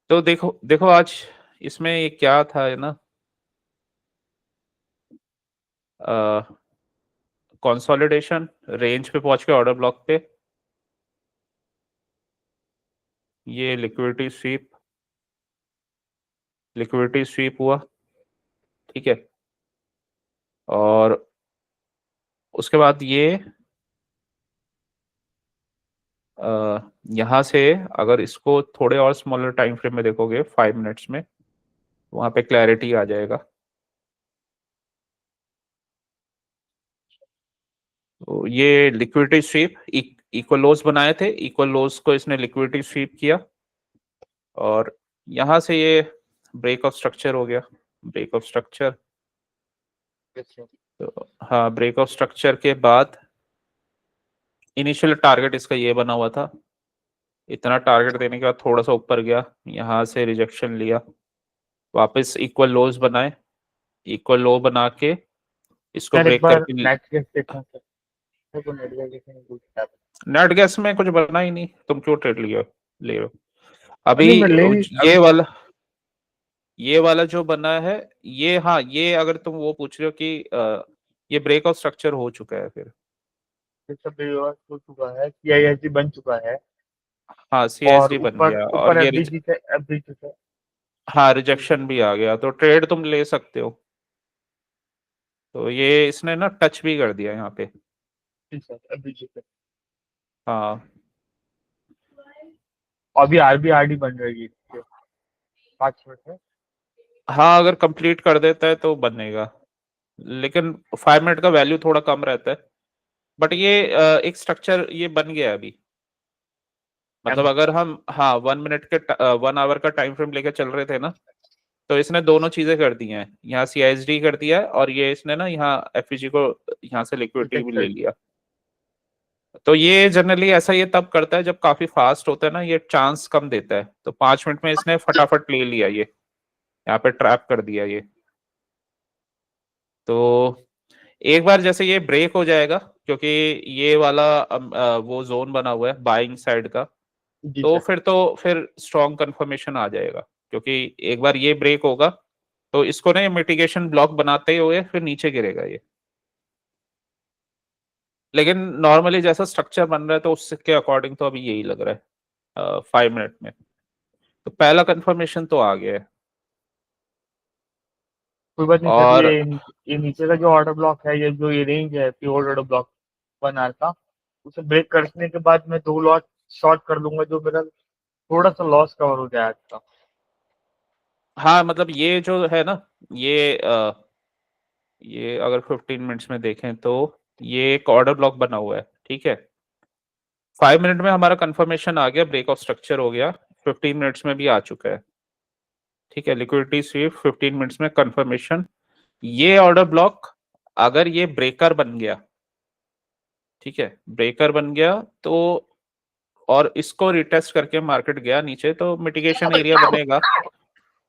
देखो देखो आज इसमें ये क्या था, है ना, कंसोलिडेशन रेंज पे पहुंच के ऑर्डर ब्लॉक पे, ये लिक्विडिटी स्वीप हुआ, ठीक है। और उसके बाद ये यहाँ से अगर इसको थोड़े और स्मॉलर टाइम फ्रेम में देखोगे 5 मिनट्स में, वहां पे क्लैरिटी आ जाएगा। तो ये लिक्विडिटी स्वीप, इक्वल लोज बनाए थे, इक्वल लोज को इसने लिक्विडिटी स्वीप किया, और यहाँ से ये ब्रेक ऑफ स्ट्रक्चर हो गया, ब्रेक ऑफ स्ट्रक्चर। तो हाँ, ब्रेक ऑफ स्ट्रक्चर के बाद इनिशियल टारगेट इसका ये बना हुआ था, इतना टारगेट देने के बाद थोड़ा सा ऊपर गया, यहाँ से रिजेक्शन लिया, वापस इक्वल लोज बनाए, इक्वल लो बना के इसको सर एक ब्रेक बार करके। नेट गैस देखना सर, मेरे को नेट गैस देखने में कुछ था। नेट गैस में कुछ बना ही नहीं, तुम क्यों ट्रेड ले रहे हो अभी। नहीं मैं ले नहीं ये अभी। वाला, ये वाला जो बना है, ये हाँ, ये अगर तुम वो पूछ रहे हो कि ये ब्रेक ऑफ स्ट्रक्चर हो चुका है फिर। ये सब व्यवस्था हो चुका है, सीआईएसडी बन चुका है, हाँ, और सीएसडी बन ऊपर गया, और ऊपर ये एफबीजी से एफबीजी से। हाँ, रिजेक्शन भी आ गया, तो ट्रेड तुम ले सकते हो। तो ये इसने ना टच भी कर दिया यहाँ पे, जी सर, एफबीजी से। हाँ। अभी आरबी आरडी बन रही है इससे। 5 मिनट में? हाँ, अगर कंप्लीट कर देता है तो बनेगा, लेकिन 5 मिनट का वैल्यू थोड़ा कम रहता है। बट ये एक स्ट्रक्चर ये बन गया है अभी। मतलब अगर हम 1 आवर का टाइम फ्रेम लेके चल रहे थे ना, तो इसने दोनों चीजें कर दी हैं। यहाँ CISD कर दिया है और ये इसने ना यहाँ FEG को यहाँ से लिक्विडिटी भी ले लिया। तो ये जनरली ऐसा ये तब करता है जब काफी फास्ट होता है ना, ये चांस कम देता है। तो 5 मिनट में इसने फटाफट ले लिया, ये यहाँ पे ट्रैप कर दिया ये। तो एक बार जैसे ये ब्रेक हो जाएगा, क्योंकि ये वाला वो जोन बना हुआ है बाइंग साइड का, जी तो सर। फिर स्ट्रॉन्ग कंफर्मेशन आ जाएगा। क्योंकि एक बार ये ब्रेक होगा तो इसको ना ये मिटिगेशन ब्लॉक बनाते हुए फिर नीचे गिरेगा ये। लेकिन नॉर्मली जैसा स्ट्रक्चर बन रहा है तो उसके अकॉर्डिंग तो अभी यही लग रहा है 5 मिनट में। तो पहला कंफर्मेशन तो आ गया है। कोई बात नहीं सर, और ये नीचे का जो ऑर्डर ब्लॉक है, ये जो ये रेंज है प्योर ऑर्डर ब्लॉक 1 आवर का, उसे ब्रेक करने के बाद मैं 2 लॉट शॉर्ट कर लूंगा, जो मेरा थोड़ा सा लॉस कवर हो जाए आज का। हाँ, मतलब ये जो है ना, ये अगर 15 मिनट्स में देखें तो ये एक ऑर्डर ब्लॉक बना हुआ है, ठीक है। 5 मिनट में हमारा कंफर्मेशन आ गया, ब्रेक ऑफ स्ट्रक्चर हो गया। 15 मिनट्स में भी आ चुका है, ठीक है। लिक्विडिटी स्वीप 15 मिनट्स में कंफर्मेशन। ये ऑर्डर ब्लॉक अगर ये ब्रेकर बन गया, ठीक है, ब्रेकर बन गया तो, और इसको रिटेस्ट करके मार्केट गया नीचे, तो मिटिगेशन एरिया बनेगा।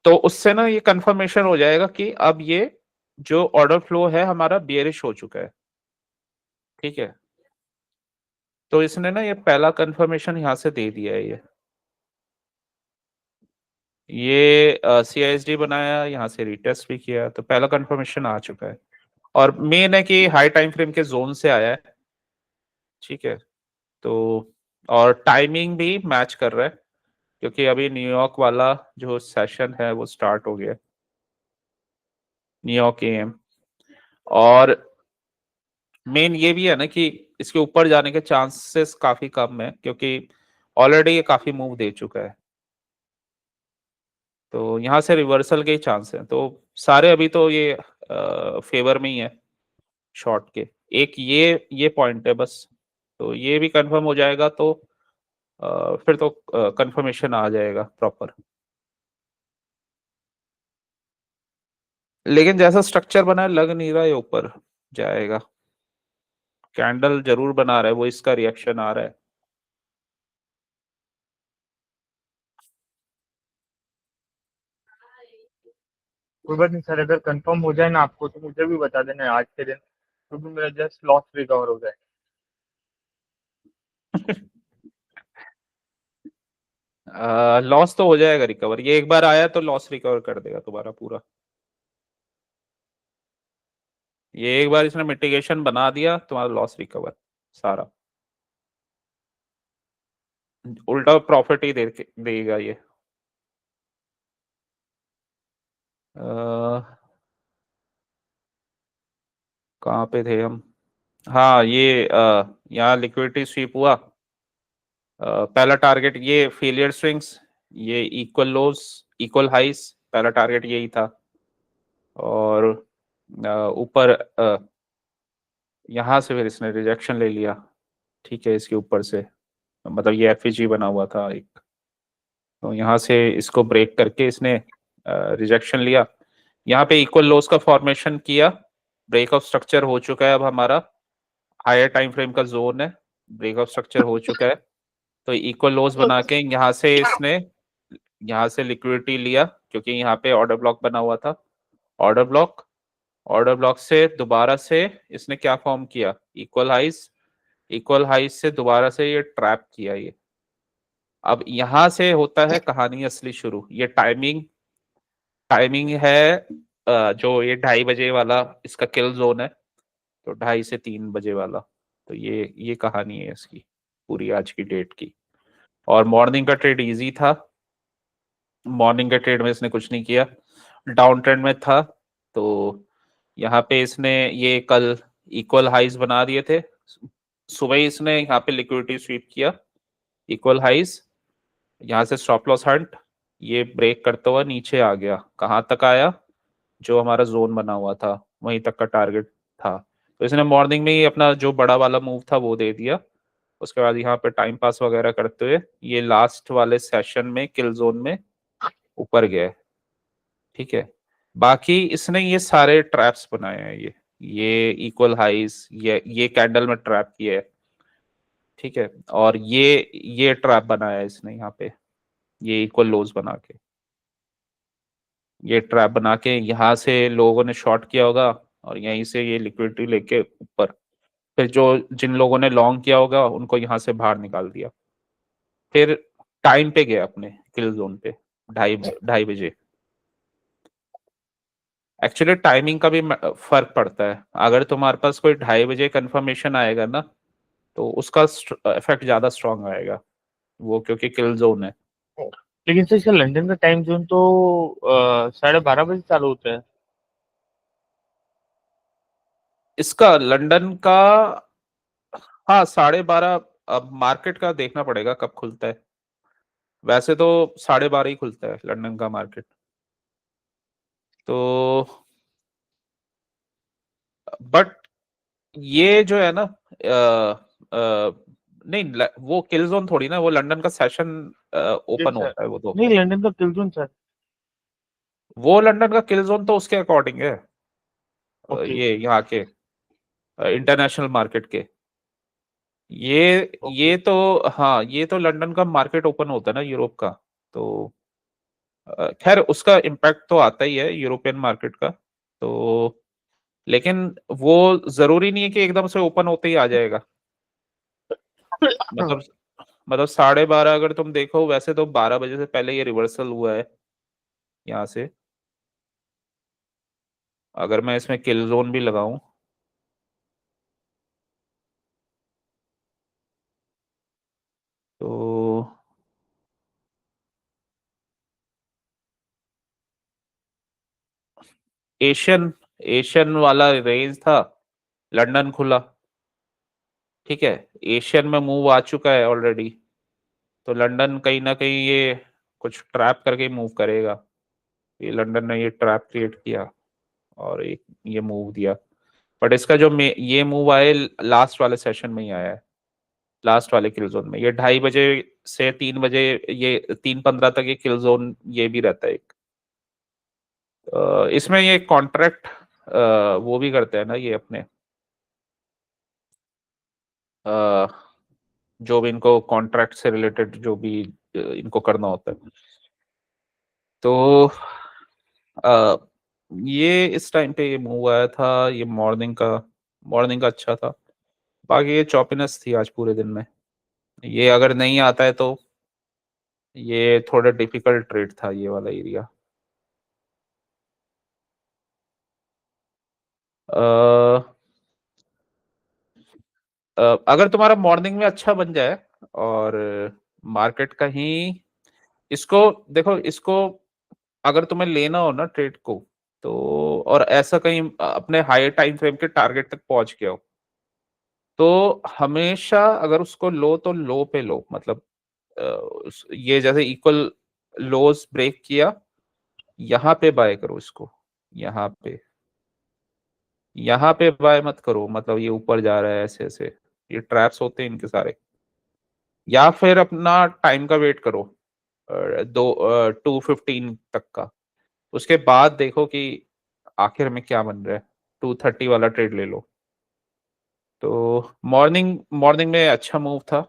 तो उससे ना ये कंफर्मेशन हो जाएगा कि अब ये जो ऑर्डर फ्लो है हमारा बियरिश हो चुका है, ठीक है। तो इसने ना ये पहला कंफर्मेशन यहाँ से दे दिया है। ये CISD बनाया, यहाँ से रिटेस्ट भी किया, तो पहला कंफर्मेशन आ चुका है। और मेन है कि हाई टाइम फ्रेम के जोन से आया है, ठीक है। तो और टाइमिंग भी मैच कर रहा है, क्योंकि अभी न्यूयॉर्क वाला जो सेशन है वो स्टार्ट हो गया, न्यूयॉर्क AM। और मेन ये भी है ना कि इसके ऊपर जाने के चांसेस काफी कम है, क्योंकि ऑलरेडी ये काफी मूव दे चुका है। तो यहाँ से रिवर्सल के ही चांस है। तो सारे अभी तो ये फेवर में ही है शॉर्ट के। एक ये पॉइंट है बस। तो ये भी कंफर्म हो जाएगा तो फिर तो कंफर्मेशन आ जाएगा प्रॉपर। लेकिन जैसा स्ट्रक्चर बना है लग नहीं रहा है ऊपर जाएगा। कैंडल जरूर बना रहा है वो, इसका रिएक्शन आ रहा है। कोई बात नहीं सर, अगर कंफर्म हो जाए ना आपको तो मुझे भी बता देना आज के दिन, क्योंकि मेरा जस्ट लॉस रिकवर हो जाए। लॉस तो हो जाएगा रिकवर, ये एक बार आया तो लॉस रिकवर कर देगा तुम्हारा पूरा। ये एक बार इसने मिटिगेशन बना दिया, तुम्हारा लॉस रिकवर सारा, उल्टा प्रॉफिट ही देगा ये। कहाँ पे थे हम? हाँ, ये यहाँ लिक्विडिटी स्वीप हुआ। पहला टारगेट ये फेलियर स्विंग्स, ये इक्वल लोज इक्वल हाइस, पहला टारगेट यही था। और ऊपर यहाँ से फिर इसने रिजेक्शन ले लिया, ठीक है, इसके ऊपर से। मतलब ये FEG बना हुआ था एक, तो यहाँ से इसको ब्रेक करके इसने रिजेक्शन लिया। यहाँ पे इक्वल लोज का फॉर्मेशन किया, ब्रेक ऑफ स्ट्रक्चर हो चुका है। अब हमारा हायर टाइम फ्रेम का जोन है, ब्रेक ऑफ स्ट्रक्चर हो चुका है। तो इक्वल लोज बना के यहाँ से लिक्विडिटी लिया, क्योंकि यहाँ पे ऑर्डर ब्लॉक बना हुआ था। ऑर्डर ब्लॉक से दोबारा से इसने क्या फॉर्म किया, इक्वल हाइस से दोबारा से ये ट्रैप किया ये। अब यहाँ से होता है कहानी असली शुरू। ये टाइमिंग है जो ये 2:30 बजे वाला इसका किल जोन है, तो 2:30 से 3 बजे वाला। तो ये कहानी है इसकी पूरी आज की डेट की। और मॉर्निंग का ट्रेड इजी था, मॉर्निंग के ट्रेड में इसने कुछ नहीं किया, डाउन ट्रेंड में था। तो यहाँ पे इसने ये कल इक्वल हाइज बना दिए थे, सुबह ही इसने यहाँ पे लिक्विडिटी स्वीप किया, इक्वल हाइज, यहाँ से स्टॉप लॉस हंट, ये ब्रेक करता हुआ नीचे आ गया, कहाँ तक आया, जो हमारा जोन बना हुआ था वहीं तक का टारगेट था। तो इसने मॉर्निंग में ही अपना जो बड़ा वाला मूव था वो दे दिया। उसके बाद यहाँ पे टाइम पास वगैरह करते हुए ये लास्ट वाले सेशन में किल जोन में ऊपर गया। ठीक है, बाकी इसने ये सारे ट्रैप्स बनाए हैं, ये इक्वल हाइज, ये कैंडल में ट्रैप किया है। ठीक है, और ये ट्रैप बनाया है इसने यहाँ पे, ये इक्वल लोज बना के, ये ट्रैप बना के यहाँ से लोगों ने शॉर्ट किया होगा और यहीं से ये लिक्विडिटी लेके ऊपर, फिर जो जिन लोगों ने लॉन्ग किया होगा उनको यहाँ से बाहर निकाल दिया, फिर टाइम पे गया अपने किल जोन पे 2:30 बजे। एक्चुअली टाइमिंग का भी फर्क पड़ता है, अगर तुम्हारे पास कोई 2:30 बजे कंफर्मेशन आएगा ना तो उसका इफेक्ट ज्यादा स्ट्रांग आएगा, वो क्योंकि किल जोन है। लेकिन सर इसका लंदन का टाइम जोन तो 12:30 बजे चालू होता है। इसका लंदन का, हाँ 12:30, अब मार्केट का देखना पड़ेगा कब खुलता है, वैसे तो 12:30 ही खुलता है लंदन का मार्केट। तो बट ये जो है ना नहीं वो किल जोन थोड़ी ना, वो लंदन का सेशन जी ओपन सर, होता है वो तो। नहीं लंदन का किल जोन सर। वो लंदन का किल जोन तो उसके अकॉर्डिंग है, ओके ये यहाँ के इंटरनेशनल मार्केट के, ओके। ये तो, हाँ ये तो लंदन का मार्केट ओपन होता है ना यूरोप का, तो खैर उसका इम्पैक्ट तो आता ही है यूरोपियन मार्केट का। तो लेकिन वो जरूरी नहीं है कि एकदम से ओपन होते ही आ जाएगा। मतलब 12:30 अगर तुम देखो, वैसे तो 12 बजे से पहले ये रिवर्सल हुआ है यहाँ से, अगर मैं इसमें किल जोन भी लगाऊं तो एशियन एशियन वाला रेंज था, लंदन खुला, ठीक है, एशियन में मूव आ चुका है ऑलरेडी, तो लंदन कहीं ना कहीं ये कुछ ट्रैप करके मूव करेगा। ये लंदन ने ये ट्रैप क्रिएट किया और एक ये मूव दिया, बट इसका जो ये मूव आए लास्ट वाले सेशन में ही आया है, लास्ट वाले किल जोन में, ये 2:30 बजे से 3 बजे, ये 3:15 तक ये किल जोन ये भी रहता है एक। इसमें ये कॉन्ट्रैक्ट वो भी करते हैं ना ये अपने, अ, जो भी इनको कॉन्ट्रैक्ट से रिलेटेड जो भी इनको करना होता है, तो अ, ये इस टाइम पे ये मूव आया था, ये मॉर्निंग का अच्छा था। बाकी ये चॉपिनेस थी आज पूरे दिन में, ये अगर नहीं आता है तो ये थोड़ा डिफिकल्ट ट्रेड था ये वाला एरिया। अगर तुम्हारा मॉर्निंग में अच्छा बन जाए और मार्केट कहीं, इसको देखो, इसको अगर तुम्हें लेना हो ना ट्रेड को, तो और ऐसा कहीं अपने हाई टाइम फ्रेम के टारगेट तक पहुंच गया हो, तो हमेशा अगर उसको लो तो लो पे लो, मतलब ये जैसे इक्वल लोज ब्रेक किया, यहाँ पे बाय करो इसको, यहाँ पे यहाँ पे बाय मत करो, मतलब ये ऊपर जा रहा है ऐसे ऐसे, ये ट्रैप्स होते हैं इनके सारे। या फिर अपना टाइम का वेट करो 2:15 तक का, उसके बाद देखो कि आखिर में क्या बन रहा है, 2:30 वाला ट्रेड ले लो। तो मॉर्निंग मॉर्निंग में अच्छा मूव था,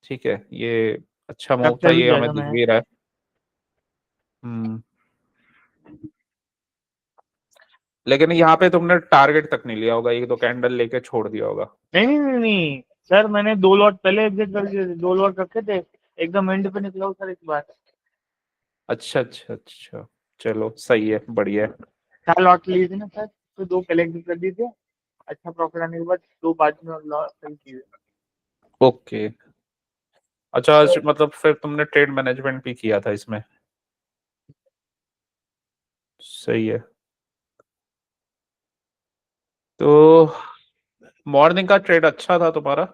ठीक है, ये अच्छा मूव तब था, तभी ये गया हमें था दिख मैं। भी रहा है। हम्म, लेकिन यहाँ पे तुमने टारगेट तक नहीं लिया होगा, एक दो कैंडल लेके छोड़ दिया होगा। नहीं नहीं नहीं नहीं सर, मैंने 2 लॉट पहले एग्जिट कर दिए थे, 2 लॉट रखे थे, एकदम एंड पे निकला हूँ सर इस बार। अच्छा अच्छा अच्छा, चलो सही है, बढ़िया है। 4 लॉट लिए थे ना सर, तो 2 पहले एग्जिट कर दिए थे। अच्छा प्रॉफिट आने के बाद 2 बाद में लॉस सही किए। ओके, अच्छा मतलब फिर तुमने ट्रेड मैनेजमेंट भी किया था इसमें, सही है। तो मॉर्निंग का ट्रेड अच्छा था तुम्हारा।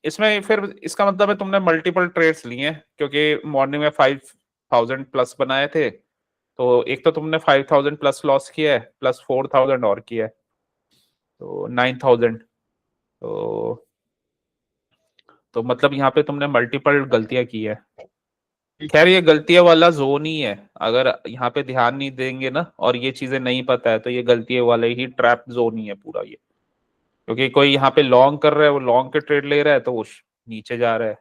इसमें फिर इसका मतलब है तुमने मल्टीपल ट्रेड्स लिए हैं, क्योंकि मॉर्निंग में 5000 प्लस बनाए थे, तो एक तो तुमने 5000 प्लस लॉस किया है, प्लस 4000 और किया है, तो 9000। तो मतलब यहाँ पे तुमने मल्टीपल गलतियां की है। खैर ये गलतियां वाला जोन ही है, अगर यहाँ पे ध्यान नहीं देंगे ना और ये चीजें नहीं पता है तो ये गलतियां वाला ही ट्रैप जोन ही है पूरा ये। क्योंकि कोई यहाँ पे लॉन्ग कर रहा है, वो लॉन्ग के ट्रेड ले रहा है तो वो नीचे जा रहा है,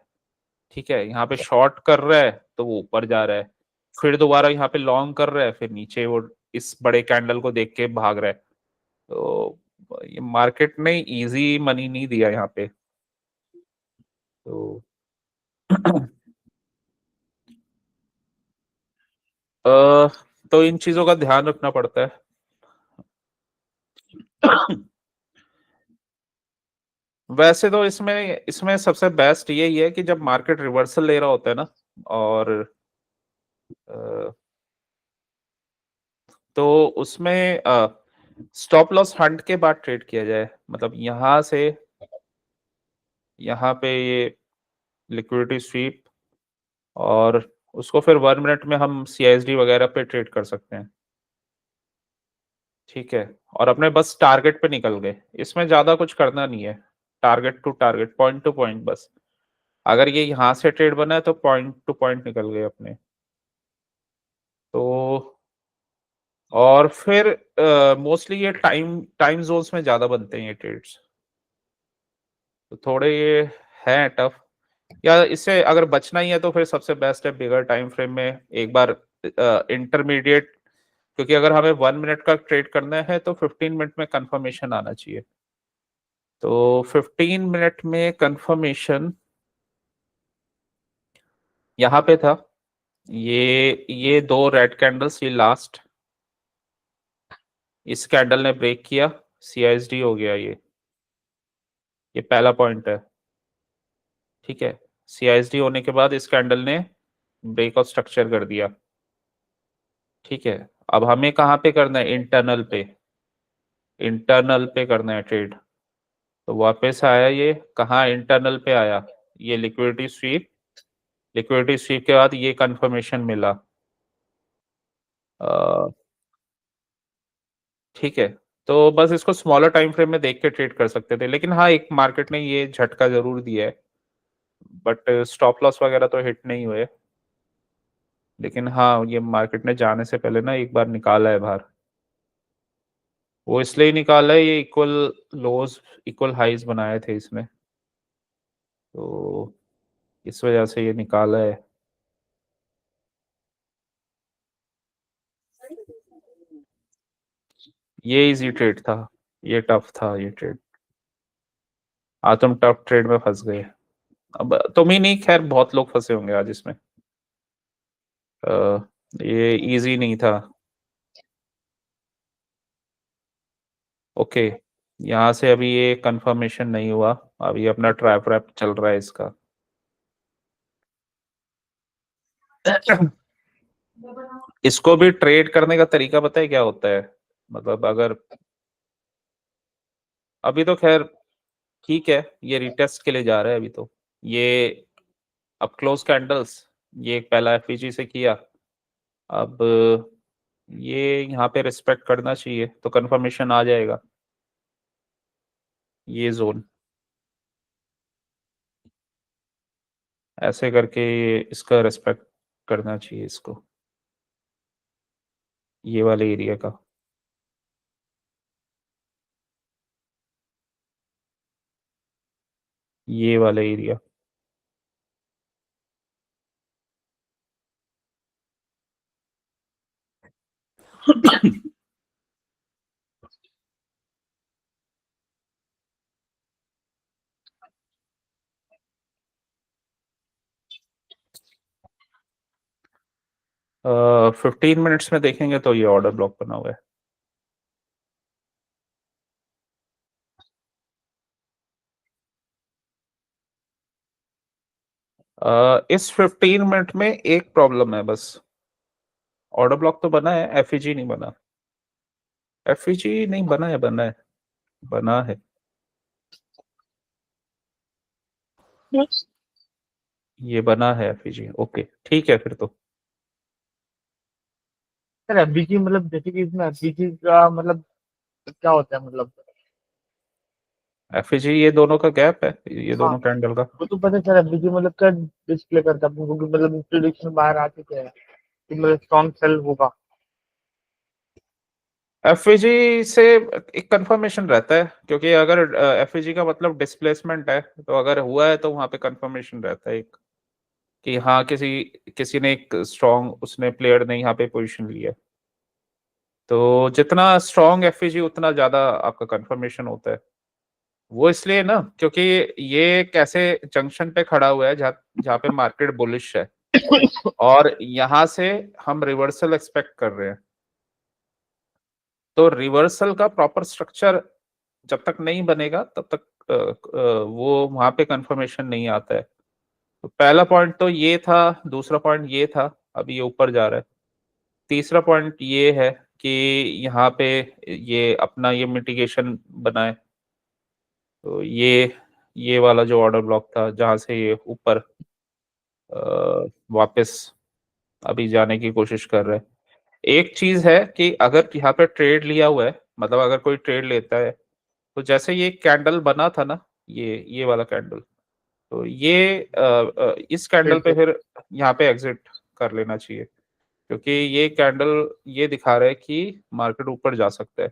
ठीक है। यहाँ पे शॉर्ट कर रहा है तो वो ऊपर जा रहा है, फिर दोबारा यहाँ पे लॉन्ग कर रहा है, फिर नीचे वो इस बड़े कैंडल को देख के भाग रहा है। तो ये मार्केट ने इजी मनी नहीं दिया यहाँ पे। तो तो इन चीजों का ध्यान रखना पड़ता है। वैसे तो इसमें इसमें सबसे बेस्ट यही है कि जब मार्केट रिवर्सल ले रहा होता है ना, और अ, तो उसमें स्टॉप लॉस हंट के बाद ट्रेड किया जाए। मतलब यहाँ से यहाँ पे ये लिक्विडिटी स्वीप, और उसको फिर 1 मिनट में हम CISD वगैरह पे ट्रेड कर सकते हैं, ठीक है। और अपने बस टारगेट पे निकल गए, इसमें ज्यादा कुछ करना नहीं है, target to target, point to point बस। अगर ये यहाँ से ट्रेड बना है तो पॉइंट टू पॉइंट निकल गए अपने। तो और फिर मोस्टली ये टाइम टाइम जोन्स में ज्यादा बनते हैं ये ट्रेड्स, तो थोड़े ये हैं टफ। या इससे अगर बचना ही है तो फिर सबसे बेस्ट है बिगर टाइम फ्रेम में एक बार इंटरमीडिएट, क्योंकि अगर हमें 1 मिनट का ट्रेड करना है तो 15 मिनट में कंफर्मेशन आना चाहिए। तो 15 मिनट में कंफर्मेशन यहाँ पे था, ये दो रेड कैंडल्स, ये लास्ट, इस कैंडल ने ब्रेक किया, CISD हो गया ये पहला पॉइंट है, ठीक है। CISD होने के बाद इस कैंडल ने ब्रेकआउट स्ट्रक्चर कर दिया, ठीक है। अब हमें कहाँ पे करना है, इंटरनल पे, इंटरनल पे करना है ट्रेड। तो वापस आया ये, कहाँ इंटरनल पे आया, ये लिक्विडिटी स्वीप, लिक्विडिटी स्वीप के बाद ये कंफर्मेशन मिला, ठीक है। तो बस इसको स्मॉलर टाइम फ्रेम में देख के ट्रेड कर सकते थे, लेकिन हाँ एक मार्केट ने ये झटका जरूर दिया है, बट स्टॉप लॉस वगैरह तो हिट नहीं हुए। लेकिन हाँ ये मार्केट ने जाने से पहले ना एक बार निकाला है बाहर, वो इसलिए निकाला है, ये इक्वल लोज इक्वल हाइज बनाए थे इसने, तो इस वजह से ये निकाला है। ये इजी ट्रेड था, ये टफ था ये ट्रेड। तुम टफ ट्रेड में फंस गए। अब तुम ही नहीं, खैर बहुत लोग फंसे होंगे आज इसमें। ये इजी नहीं था। ओके, यहाँ से अभी ये कंफर्मेशन नहीं हुआ, अभी अपना ट्रैप रैप चल रहा है इसका। इसको भी ट्रेड करने का तरीका पता है क्या होता है? मतलब अगर अभी तो खैर ठीक है, ये रिटेस्ट के लिए जा रहा है अभी तो। ये अब क्लोज कैंडल्स, ये एक पहला FEG से किया, अब ये यहाँ पे रिस्पेक्ट करना चाहिए तो कंफर्मेशन आ जाएगा, ये जोन ऐसे करके इसका रिस्पेक्ट करना चाहिए इसको, ये वाले एरिया का। ये वाला एरिया 15 मिनट्स में देखेंगे तो ये ऑर्डर ब्लॉक बना हुआ है। इस 15 मिनट में एक प्रॉब्लम है बस, ऑर्डर ब्लॉक तो बना है, FEG नहीं बना। FEG नहीं बना है, बना है, बना है। ये बना है एफईजी, ओके ठीक है फिर तो। सर एफबीजी मतलब जैसे कि इसमें एफबीजी का मतलब क्या होता है मतलब? एफईजी ये दोनों का गैप है, ये हाँ, दोनों कैंडल का। वो तो पता है सर एफबीजी मतलब क्या डिस्प्ले करता है अपने को, कि मतलब इंट्रोडक्शन बाहर आ चुके हैं कि मतलब स्ट्रॉन्ग सेल होगा। एफईजी से एक कंफर्मेशन रहता है, क्योंकि अगर एफईजी का मतलब डिस्प्लेसमेंट है, तो अगर हुआ है तो वहां पे कंफर्मेशन रहता है एक, कि हाँ किसी किसी ने एक स्ट्रॉन्ग उसने प्लेयर ने यहाँ पे पोजीशन लिया है। तो जितना स्ट्रॉन्ग एफईजी उतना ज्यादा आपका कंफर्मेशन होता है। वो इसलिए ना क्योंकि ये कैसे जंक्शन पे खड़ा हुआ है जहाँ जहाँ पे मार्केट बुलिश है, और यहाँ से हम रिवर्सल एक्सपेक्ट कर रहे हैं। तो रिवर्सल का प्रॉपर स्ट्रक्चर जब तक नहीं बनेगा तब तक वो वहां पे कंफर्मेशन नहीं आता है। तो पहला पॉइंट तो ये था, दूसरा पॉइंट ये था, अभी ये ऊपर जा रहा है। तीसरा पॉइंट ये है कि यहाँ पे ये अपना ये मिटिगेशन बनाए। तो ये वाला जो ऑर्डर ब्लॉक था जहां से ये ऊपर वापस अभी जाने की कोशिश कर रहे हैं। एक चीज है कि अगर यहाँ पे ट्रेड लिया हुआ है, मतलब अगर कोई ट्रेड लेता है, तो जैसे ये कैंडल बना था ना, ये वाला कैंडल, तो इस कैंडल पे बिल्कुल। फिर यहाँ पे एग्जिट कर लेना चाहिए, क्योंकि ये कैंडल ये दिखा रहा है कि मार्केट ऊपर जा सकता है।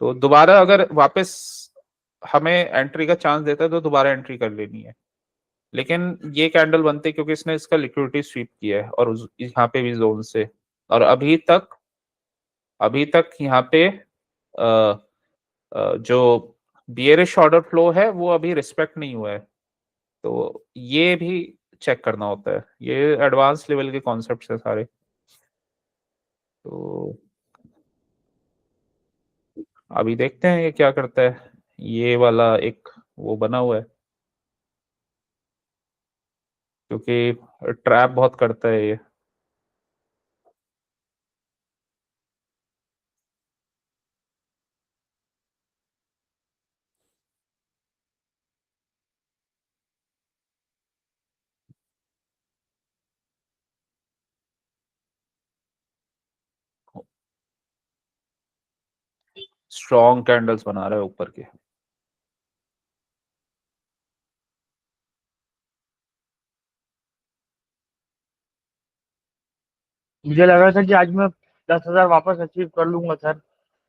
तो दोबारा अगर वापस हमें एंट्री का चांस देता है तो दोबारा एंट्री कर लेनी है। लेकिन ये कैंडल बनते क्योंकि इसने इसका लिक्विडिटी स्वीप किया है, और यहाँ पे भी जोन से, और अभी तक यहाँ पे जो बियरिश ऑर्डर फ्लो है वो अभी रिस्पेक्ट नहीं हुआ है। तो ये भी चेक करना होता है, ये एडवांस लेवल के कॉन्सेप्ट्स है सारे। तो अभी देखते हैं ये क्या करता है। ये वाला एक वो बना हुआ है, क्योंकि ट्रैप बहुत करता है ये। स्ट्रॉन्ग कैंडल्स बना रहा है ऊपर के। मुझे लगा था कि आज मैं 10,000 वापस अचीव कर लूंगा सर।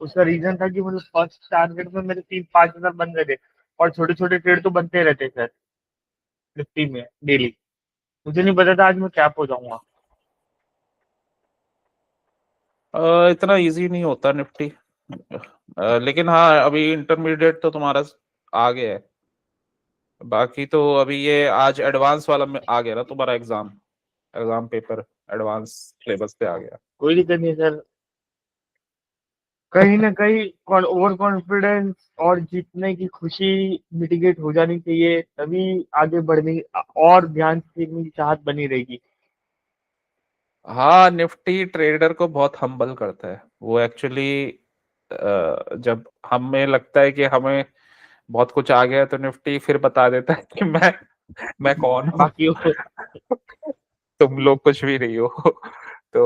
उसका रीजन था कि मतलब फर्स्ट टारगेट में मेरे 3-5 हजार बन गए थे, और छोटे छोटे ट्रेड तो बनते रहते सर निफ्टी में डेली। मुझे नहीं पता था आज मैं कैप हो जाऊंगा। इतना इजी नहीं होता निफ्टी। लेकिन हाँ अभी इंटरमीडिएट तो तुम्हारा आ गया है। बाकी तो अभी ये आज एडवांस वाला में आ गया ना तुम्हारा exam, exam paper advance syllabus पे आ गया। कोई दिक्कत नहीं सर। कहीं ना कहीं ओवर कॉन्फिडेंस और जीतने की खुशी मिटिगेट हो जानी चाहिए, तभी आगे बढ़ने और ध्यान से सीखने की चाहत बनी रहेगी। हाँ निफ्टी ट्रेडर को बहुत हम्बल करता है वो एक्चुअली। जब हमें लगता है कि हमें बहुत कुछ आ गया, तो निफ्टी फिर बता देता है कि मैं कौन हूँ। बाकी वो तुम लोग कुछ भी नहीं हो। तो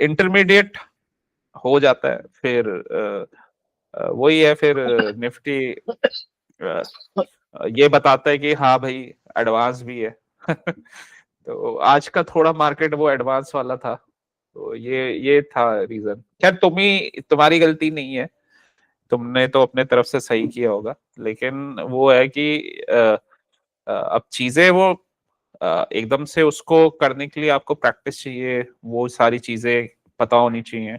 इंटरमीडिएट हो जाता है फिर वही है फिर निफ्टी ये बताता है कि हाँ भाई एडवांस भी है। तो आज का थोड़ा मार्केट वो एडवांस वाला था। तो ये था रीजन। खैर तुम्हारी गलती नहीं है, तुमने तो अपने तरफ से सही किया होगा। लेकिन वो है कि अब चीजें वो एकदम से उसको करने के लिए आपको प्रैक्टिस चाहिए, वो सारी चीजें पता होनी चाहिए,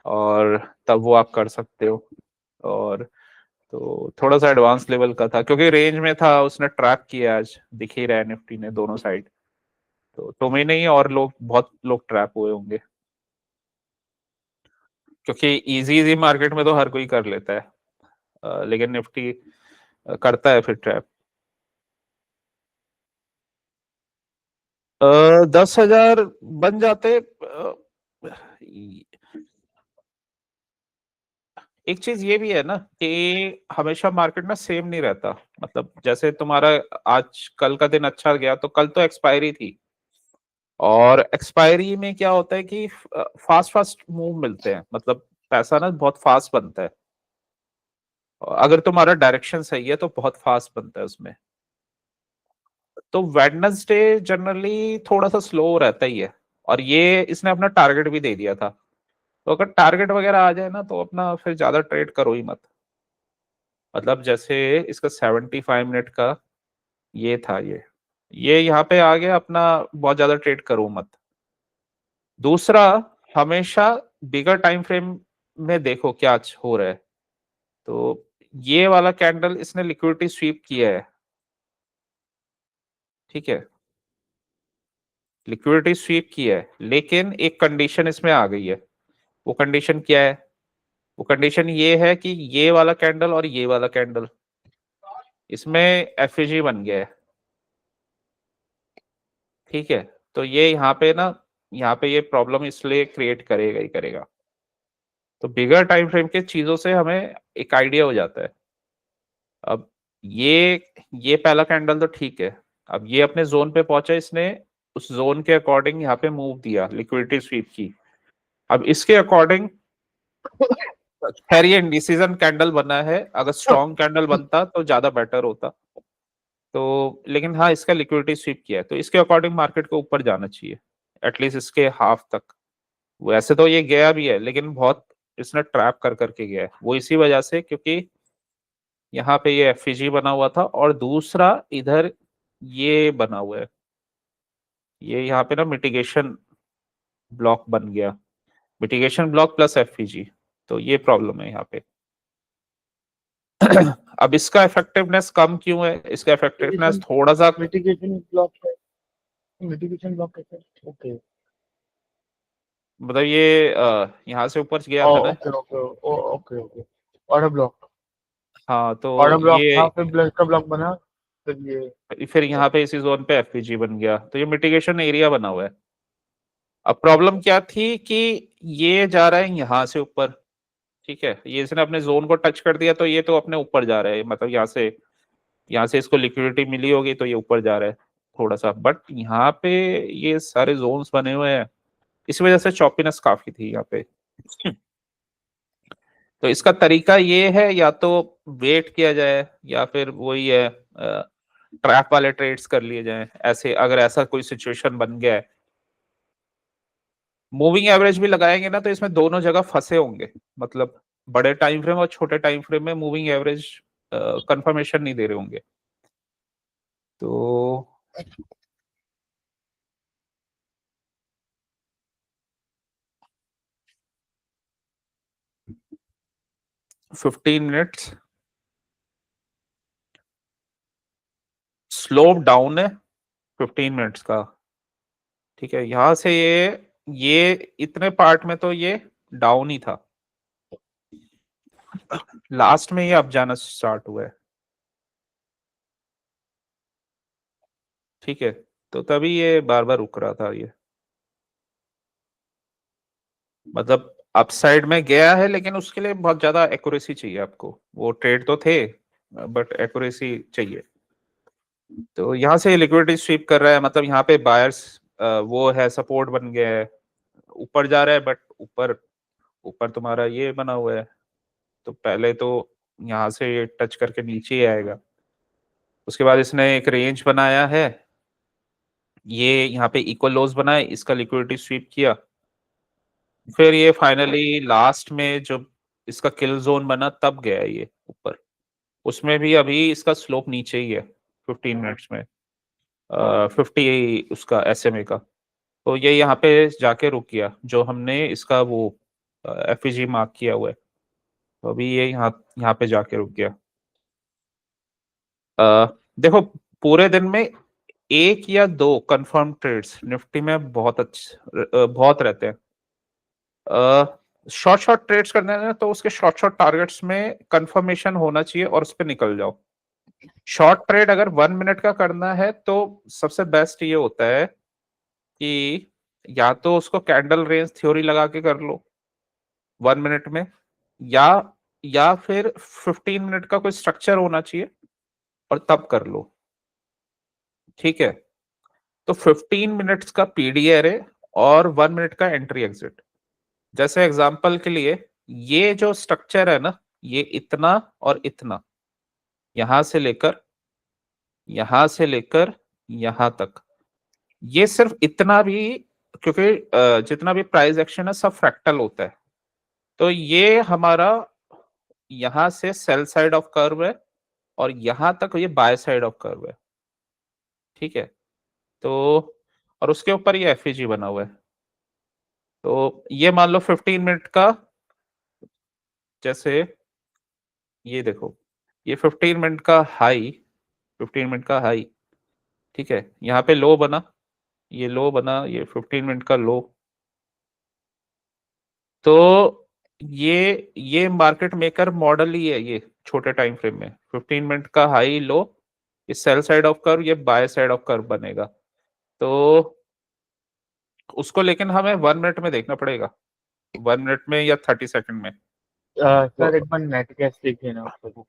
और तब वो आप कर सकते हो। और तो थोड़ा सा एडवांस लेवल का था क्योंकि रेंज में था, उसने ट्रैप किया, आज दिख ही रहा है निफ्टी ने दोनों साइड। तो तुम्हें नहीं और बहुत लोग ट्रैप हुए होंगे, क्योंकि इजी इजी मार्केट में तो हर कोई कर लेता है, लेकिन निफ्टी करता है फिर ट्रैप। 10,000 बन जाते एक चीज ये भी है ना कि हमेशा मार्केट ना सेम नहीं रहता। मतलब जैसे तुम्हारा आज कल का दिन अच्छा गया तो कल तो एक्सपायरी थी, और एक्सपायरी में क्या होता है कि फास्ट फास्ट मूव मिलते हैं, मतलब पैसा ना बहुत फास्ट बनता है। अगर तुम्हारा डायरेक्शन सही है तो बहुत फास्ट बनता है उसमें। तो वेडनेसडे जनरली थोड़ा सा स्लो रहता ही है, और ये इसने अपना टारगेट भी दे दिया था। तो अगर टारगेट वगैरह आ जाए ना तो अपना फिर ज्यादा ट्रेड करो ही मत। मतलब जैसे इसका 75 मिनट का ये था, ये यहाँ पे आ गया अपना, बहुत ज्यादा ट्रेड करो मत। दूसरा, हमेशा बिगर टाइम फ्रेम में देखो क्या हो रहा है। तो ये वाला कैंडल इसने लिक्विडिटी स्वीप किया है, ठीक है, लिक्विडिटी स्वीप किया है, लेकिन एक कंडीशन इसमें आ गई है। वो कंडीशन क्या है? वो कंडीशन ये है कि ये वाला कैंडल और ये वाला कैंडल, इसमें एफईजी बन गया है, ठीक है। तो ये यहाँ पे ना, यहाँ पे ये प्रॉब्लम इसलिए क्रिएट करेगा ही करेगा। तो बिगर टाइम फ्रेम के चीजों से हमें एक आइडिया हो जाता है। अब ये पहला कैंडल तो ठीक है, अब ये अपने जोन पे पहुंचा, इसने उस जोन के अकॉर्डिंग यहाँ पे मूव दिया, लिक्विडिटी स्वीप की। अब इसके अकॉर्डिंग खैर ये इंडिसीजन कैंडल बना है, अगर स्ट्रॉन्ग कैंडल बनता तो ज्यादा बेटर होता। तो लेकिन हाँ, इसका लिक्विडिटी स्वीप किया है तो इसके अकॉर्डिंग मार्केट को ऊपर जाना चाहिए, एटलीस्ट इसके हाफ तक। वैसे तो ये गया भी है, लेकिन बहुत इसने ट्रैप कर करके गया है, वो इसी वजह से क्योंकि यहाँ पे ये एफईजी बना हुआ था, और दूसरा इधर ये बना हुआ है, ये यहाँ पे ना मिटिगेशन ब्लॉक बन गया, मिटिगेशन ब्लॉक प्लस एफईजी। तो ये प्रॉब्लम है यहाँ पे। अब इसका इफेक्टिवनेस कम क्यों है? इसका इफेक्टिवनेस थोड़ा सा, मिटिगेशन ब्लॉक है, मिटिगेशन ब्लॉक कैसे? ओके मतलब ये यहाँ से ऊपर गया था ना। Okay okay okay okay. Order block, हाँ तो ऑर्डर ब्लॉक था, ये फिर ब्लैक का ब्लॉक बना, फिर ये फिर यहाँ पे इसी जोन पे एफईजी बन गया, तो ये मिटिगेशन एरिया बना हुआ है। अब प्रॉब्लम क्या थी कि ये जा रहा है यहाँ से ऊपर, ठीक है, ये इसने अपने जोन को टच कर दिया तो ये तो अपने ऊपर जा रहा है, मतलब यहाँ से इसको लिक्विडिटी मिली होगी तो ये ऊपर जा रहा है थोड़ा सा। बट यहाँ पे ये सारे जोन्स बने हुए हैं, इस वजह से चॉपीनेस काफी थी यहाँ पे। तो इसका तरीका ये है, या तो वेट किया जाए, या फिर वही है ट्रैप वाले ट्रेड्स कर लिए जाएं, ऐसे अगर ऐसा कोई सिचुएशन बन गया है। मूविंग एवरेज भी लगाएंगे ना तो इसमें दोनों जगह फंसे होंगे, मतलब बड़े टाइम फ्रेम और छोटे टाइम फ्रेम में मूविंग एवरेज कंफर्मेशन नहीं दे रहे होंगे। तो 15 मिनट्स स्लोप डाउन है 15 मिनट्स का, ठीक है। यहां से ये इतने पार्ट में तो ये डाउन ही था, लास्ट में ये अप जाना स्टार्ट हुआ है, ठीक है। तो तभी ये बार बार रुक रहा था ये, मतलब अपसाइड में गया है, लेकिन उसके लिए बहुत ज्यादा एक्यूरेसी चाहिए आपको। वो ट्रेड तो थे बट एक्यूरेसी चाहिए। तो यहाँ से लिक्विडिटी स्वीप कर रहा है, मतलब यहाँ पे बायर्स वो है, सपोर्ट बन गया है, ऊपर जा रहा है, बट ऊपर ऊपर तुम्हारा ये बना हुआ है। तो पहले तो यहाँ से ये टच करके नीचे ही आएगा, उसके बाद इसने एक रेंज बनाया है, ये यहाँ पे इक्वल लोज बनाए, इसका लिक्विडिटी स्वीप किया, फिर ये फाइनली लास्ट में जब इसका किल जोन बना तब गया ये ऊपर। उसमें भी अभी इसका स्लोप नीचे ही है 15 मिनट्स में, 50 उसका एसएमए का। तो ये यहाँ पे जाके रुक गया, जो हमने इसका वो एफईजी मार्क किया हुआ है, तो अभी ये यहाँ यहाँ पे जाके रुक गया। देखो, पूरे दिन में एक या दो कंफर्म ट्रेड्स निफ्टी में बहुत अच्छे बहुत रहते हैं। शॉर्ट शॉर्ट ट्रेड्स करने हैं तो उसके शॉर्ट शॉर्ट टारगेट्स में कंफर्मेशन होना चाहिए और उस पर निकल जाओ। शॉर्ट ट्रेड अगर 1 मिनट का करना है तो सबसे बेस्ट ये होता है कि या तो उसको कैंडल रेंज थ्योरी लगा के कर लो 1 मिनट में, या या फिर 15 मिनट का कोई स्ट्रक्चर होना चाहिए और तब कर लो, ठीक है। तो 15 मिनट्स का पीडी एरे और 1 मिनट का एंट्री एग्जिट। जैसे एग्जांपल के लिए ये जो स्ट्रक्चर है ना, ये इतना और इतना, यहां से लेकर यहां से लेकर यहां तक, ये सिर्फ इतना भी, क्योंकि जितना भी प्राइस एक्शन है सब फ्रैक्टल होता है, तो ये हमारा यहां से सेल साइड ऑफ कर्व है और यहां तक ये बाय साइड ऑफ कर्व है, ठीक है। तो और उसके ऊपर ये एफईजी बना हुआ है। तो ये मान लो 15 मिनट का, जैसे ये देखो, ये 15 मिनट का हाई, 15 मिनट का हाई, ठीक है। यहाँ पे लो बना, ये लो बना, ये 15 मिनट का लो। तो ये मार्केट मेकर मॉडल ही है, ये छोटे टाइम फ्रेम में 15 मिनट का हाई लो, ये सेल साइड ऑफ कर्व, ये बाय साइड ऑफ कर्व बनेगा। तो उसको लेकिन हमें 1 मिनट में देखना पड़ेगा, 1 मिनट में या 30 सेकंड में। सर तो एक बार नेट कैश देखिए ना उसको,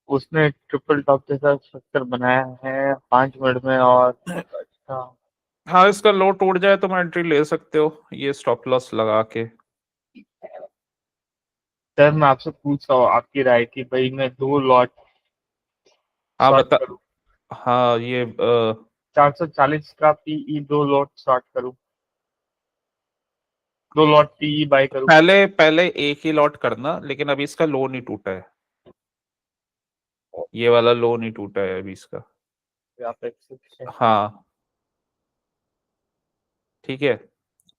उसने ट्रिपल टॉप जैसा स्ट्रक्चर बनाया है 5 मिनट में, और अच्छा। हाँ, इसका लो टूट जाए तो मैं एंट्री ले सकते हो ये स्टॉप लॉस लगा के। सर मैं आपसे पूछ रहा हूँ आपकी राय की, भाई मैं 2 लॉट हाँ शॉर्ट बता। करूँ, हाँ ये 440 का पीई 2 लॉट शॉर्ट करूँ, 2 लॉट पीई बाय करूँ। पहले पहले एक ही लॉट करना, लेकिन अभी इसका लो नहीं टूटा है, ये वाला लो नहीं टूटा है अभी इसका। आप एक्सेप्शन। हाँ ठीक है,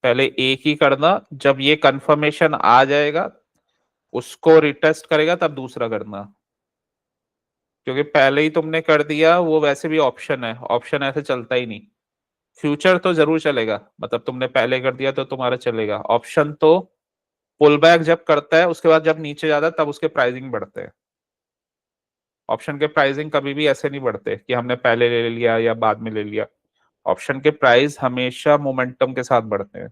पहले एक ही करना, जब ये कंफर्मेशन आ जाएगा उसको रिटेस्ट करेगा तब दूसरा करना, क्योंकि पहले ही तुमने कर दिया वो वैसे भी ऑप्शन है, ऑप्शन ऐसे चलता ही नहीं। फ्यूचर तो जरूर चलेगा, मतलब तुमने पहले कर दिया तो तुम्हारा चलेगा, ऑप्शन तो पुल बैक जब करता है उसके बाद जब नीचे जाता है तब उसके प्राइसिंग बढ़ते हैं। ऑप्शन के प्राइसिंग कभी भी ऐसे नहीं बढ़ते कि हमने पहले ले लिया या बाद में ले लिया, ऑप्शन के प्राइस हमेशा मोमेंटम के साथ बढ़ते हैं।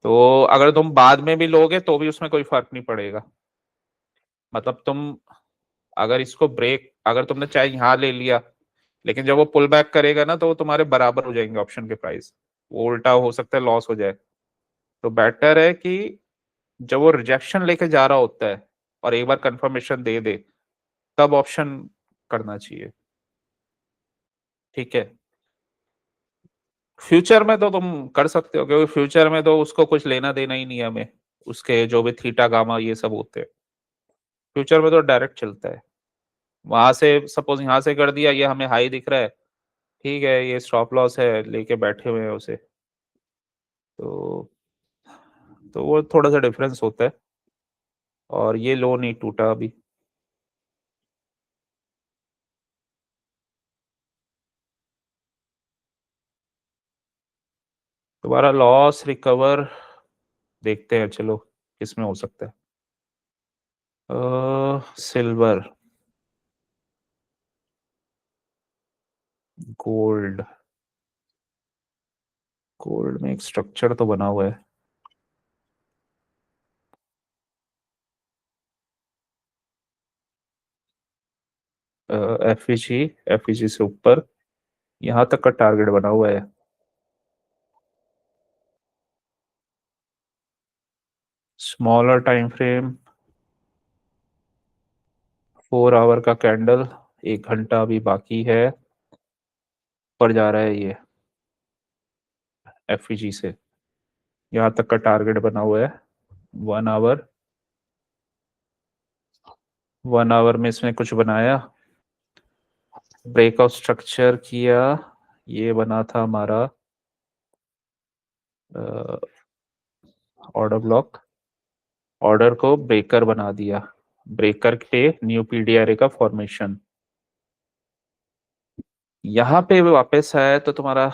तो अगर तुम बाद में भी लोगे तो भी उसमें कोई फर्क नहीं पड़ेगा, मतलब तुम अगर इसको ब्रेक, अगर तुमने चाहे यहाँ ले लिया, लेकिन जब वो पुल बैक करेगा ना तो वो तुम्हारे बराबर हो जाएंगे ऑप्शन के प्राइस, वो उल्टा हो सकता है लॉस हो जाए। तो बेटर है कि जब वो रिजेक्शन लेके जा रहा होता है और एक बार कंफर्मेशन दे दे तब ऑप्शन करना चाहिए, ठीक है। फ्यूचर में तो तुम कर सकते हो, क्योंकि फ्यूचर में तो उसको कुछ लेना देना ही नहीं है हमें, उसके जो भी थीटा गामा ये सब होते हैं, फ्यूचर में तो डायरेक्ट चलता है। वहां से सपोज यहाँ से कर दिया, ये हमें हाई दिख रहा है, ठीक है, ये स्टॉप लॉस है, लेके बैठे हुए हैं उसे। तो वो थोड़ा सा डिफरेंस होता है, और ये लो नहीं टूटा अभी। दोबारा लॉस रिकवर देखते हैं, चलो किसमें हो सकता है। सिल्वर, गोल्ड, गोल्ड में एक स्ट्रक्चर तो बना हुआ है, एफईजी, एफईजी से ऊपर यहाँ तक का टारगेट बना हुआ है। स्मॉलर टाइम फ्रेम, 4 आवर का कैंडल, 1 घंटा अभी बाकी है, ऊपर जा रहा है ये एफईजी से, यहाँ तक का टारगेट बना हुआ है। 1 आवर, 1 आवर में इसने कुछ बनाया, ब्रेकआउट स्ट्रक्चर किया, ये बना था हमारा ऑर्डर ब्लॉक, ऑर्डर को ब्रेकर बना दिया, ब्रेकर पे न्यू पीडीआरए का फॉर्मेशन, यहाँ पे वापस आया तो तुम्हारा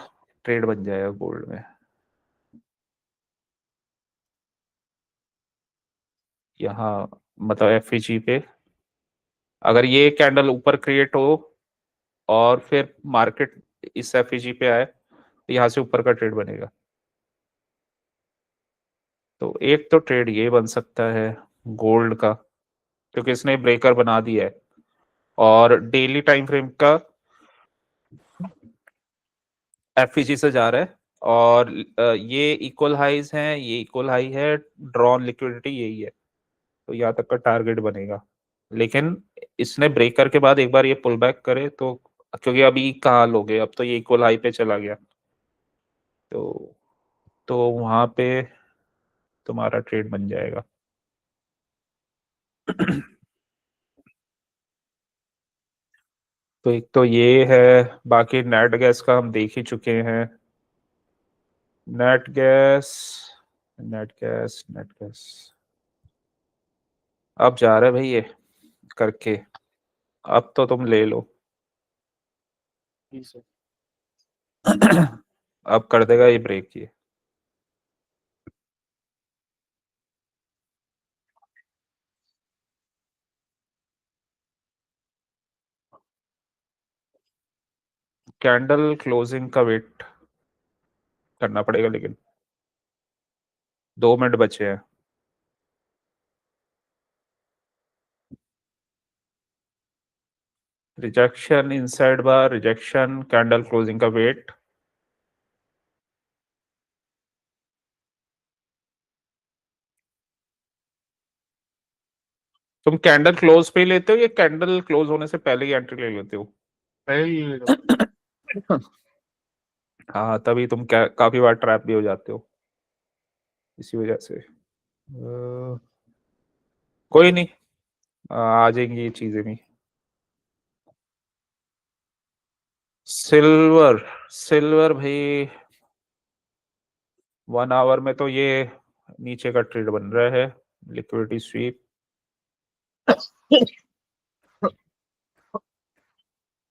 ट्रेड बन जाएगा गोल्ड में। यहाँ मतलब एफईजी पे अगर ये कैंडल ऊपर क्रिएट हो और फिर मार्केट इस एफईजी पे आए तो यहाँ से ऊपर का ट्रेड बनेगा। तो एक तो ट्रेड ये बन सकता है, गोल्ड का, क्योंकि इसने ब्रेकर बना दिया है और डेली टाइम फ्रेम का एफईजी से जा रहा है और ये इक्वल हाईज हैं, ये इक्वल हाई है, ड्रॉन लिक्विडिटी यही है, तो यहाँ तक का टारगेट बनेगा। लेकिन इसने ब्रेकर के बाद एक बार ये पुल बैक करे तो, क्योंकि अभी कहाँ लोगे, अब तो ये इक्वल हाई पे चला गया, तो वहां पे तुम्हारा ट्रेड बन जाएगा। तो एक तो ये है, बाकी नेट गैस का हम देख ही चुके हैं। Net gas, net gas, net gas अब जा रहा है भाई ये करके, अब तो तुम ले लो। जी सर। अब कर देगा ये ब्रेक ये। कैंडल क्लोजिंग का वेट करना पड़ेगा, लेकिन 2 मिनट बचे हैं। रिजेक्शन इनसाइड बार, रिजेक्शन, कैंडल क्लोजिंग का वेट। तुम कैंडल क्लोज पे ही लेते हो या कैंडल क्लोज होने से पहले ही एंट्री ले लेते हो? पहले ही ले लो। हाँ, तभी तुम काफी बार ट्रैप भी हो जाते हो इसी वजह से। कोई नहीं, आ जाएंगी ये चीजें भी। सिल्वर, सिल्वर भाई 1 आवर में तो ये नीचे का ट्रेड बन रहा है, लिक्विडिटी स्वीप।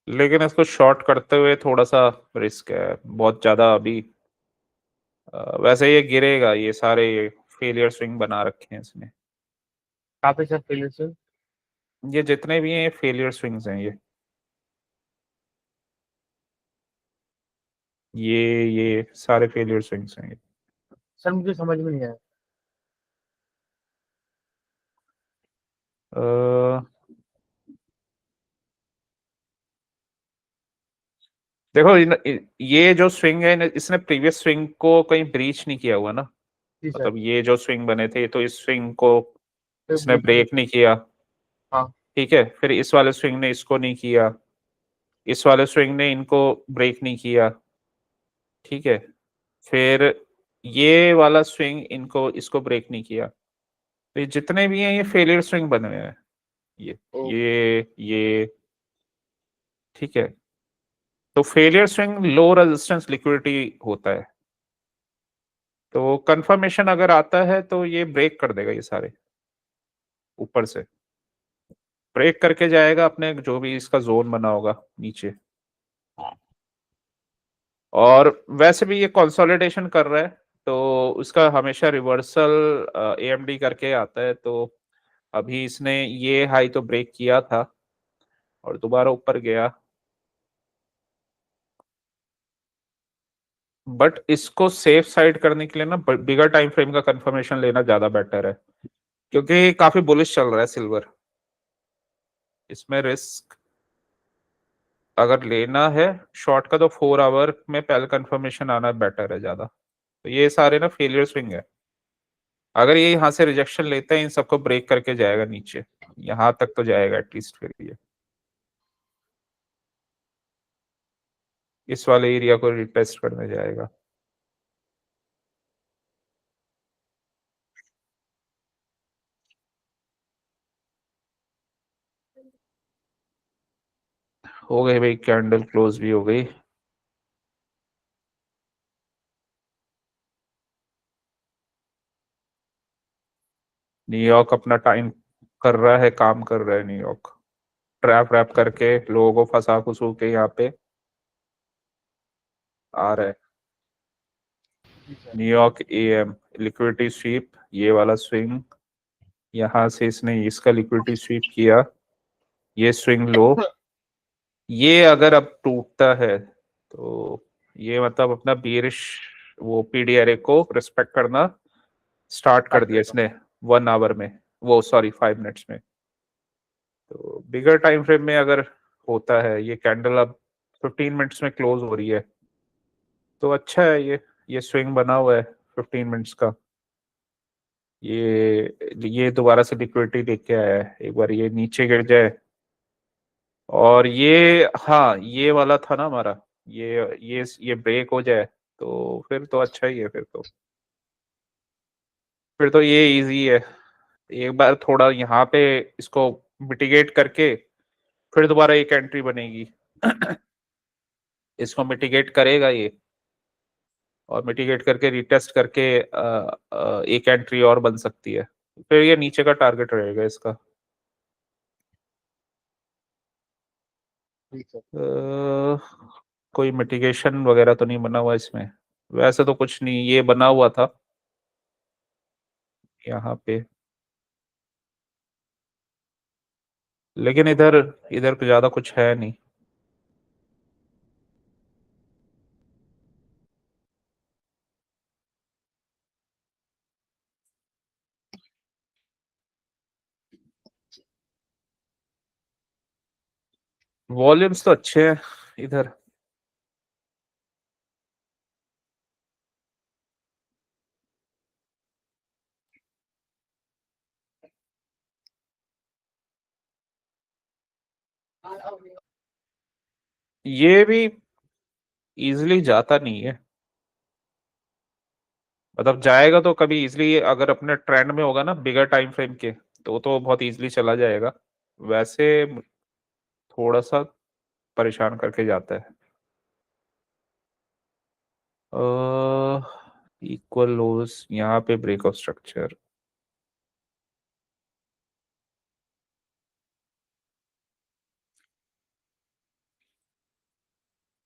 लेकिन इसको शॉर्ट करते हुए थोड़ा सा रिस्क है बहुत ज्यादा अभी। वैसे ये गिरेगा, ये सारे फेलियर स्विंग बना रखे हैं इसने। कहाँ पे सर पहले से? ये जितने भी हैं फेलियर स्विंग्स हैं ये सारे फेलियर स्विंग्स हैं ये। सर मुझे समझ में नहीं आया। अ, देखो ये जो स्विंग है इसने प्रीवियस स्विंग को कहीं ब्रीच नहीं किया हुआ ना। जी सर। मतलब ये जो स्विंग बने थे तो इस स्विंग को फिर इसने ब्रेक। ब्रेक नहीं किया। हाँ। ठीक है, फिर इस वाले स्विंग ने इसको नहीं किया, इस वाले स्विंग ने इनको ब्रेक नहीं किया। ठीक है, फिर ये वाला स्विंग इनको इसको ब्रेक नहीं किया, तो ये जितने भी हैं ये फेलियर स्विंग बने हुए हैं ये ओ। ये ठीक है। तो failure swing low resistance liquidity होता है, तो कंफर्मेशन अगर आता है तो ये ब्रेक कर देगा, ये सारे ऊपर से ब्रेक करके जाएगा अपने जो भी इसका जोन बना होगा नीचे। और वैसे भी ये कंसोलिडेशन कर रहा है, तो उसका हमेशा रिवर्सल एएमडी करके आता है। तो अभी इसने ये हाई तो ब्रेक किया था और दोबारा ऊपर गया, बट इसको सेफ साइड करने के लिए ना बिगर टाइम फ्रेम का कंफर्मेशन लेना ज्यादा बेटर है, क्योंकि काफी बुलिश चल रहा है सिल्वर। इसमें रिस्क अगर लेना है शॉर्ट का तो 4 आवर में पहले कंफर्मेशन आना बेटर है ज्यादा। तो ये सारे ना फेलियर स्विंग है, अगर ये यहाँ से रिजेक्शन लेते हैं इन सबको ब्रेक करके जाएगा नीचे, यहाँ तक तो जाएगा एटलीस्ट। फिर ये इस वाले एरिया को रिटेस्ट करने जाएगा। हो गई भाई, कैंडल क्लोज भी हो गई। न्यूयॉर्क अपना टाइम कर रहा है, काम कर रहा है न्यूयॉर्क, ट्रैप रैप करके लोगों को फंसा फुसू के यहाँ पे आ रहा है। जी sir. New York AM liquidity sweep, ये वाला स्विंग यहाँ से इसने इसका लिक्विडिटी स्वीप किया, ये स्विंग लो। ये अगर अब टूटता है तो ये मतलब अपना बेरिश वो पीडीआरए को रिस्पेक्ट करना स्टार्ट कर काट दिया देगा। इसने 1 आवर में। वो सॉरी 5 मिनट्स में। तो बिगर टाइम फ्रेम में अगर होता है ये कैंडल अब 15 मिनट्स में क्लोज हो रही है, तो अच्छा है ये स्विंग बना हुआ है 15 मिनट्स का। ये दोबारा से लिक्विडिटी लेके आया है, एक बार ये नीचे गिर जाए और ये, हाँ ये वाला था ना हमारा, ये ब्रेक हो जाए तो फिर तो अच्छा ही है, फिर तो ये इजी है। एक बार थोड़ा यहाँ पे इसको मिटिगेट करके फिर दोबारा एक एंट्री बनेगी। इसको मिटिगेट करेगा ये, और मिटिगेट करके रिटेस्ट करके एक एंट्री और बन सकती है, फिर ये नीचे का टारगेट रहेगा इसका। जी सर। कोई मिटिगेशन वगैरह तो नहीं बना हुआ इसमें, वैसे तो कुछ नहीं, ये बना हुआ था यहाँ पे, लेकिन इधर इधर ज्यादा कुछ है नहीं। वॉल्यूम्स तो अच्छे हैं इधर। ये भी इजीली जाता नहीं है, मतलब जाएगा तो कभी इजीली, अगर अपने ट्रेंड में होगा ना बिगर टाइम फ्रेम के, तो बहुत इजीली चला जाएगा। वैसे थोड़ा सा परेशान करके जाता है। इक्वल लोज यहाँ पे, ब्रेक ऑफ स्ट्रक्चर।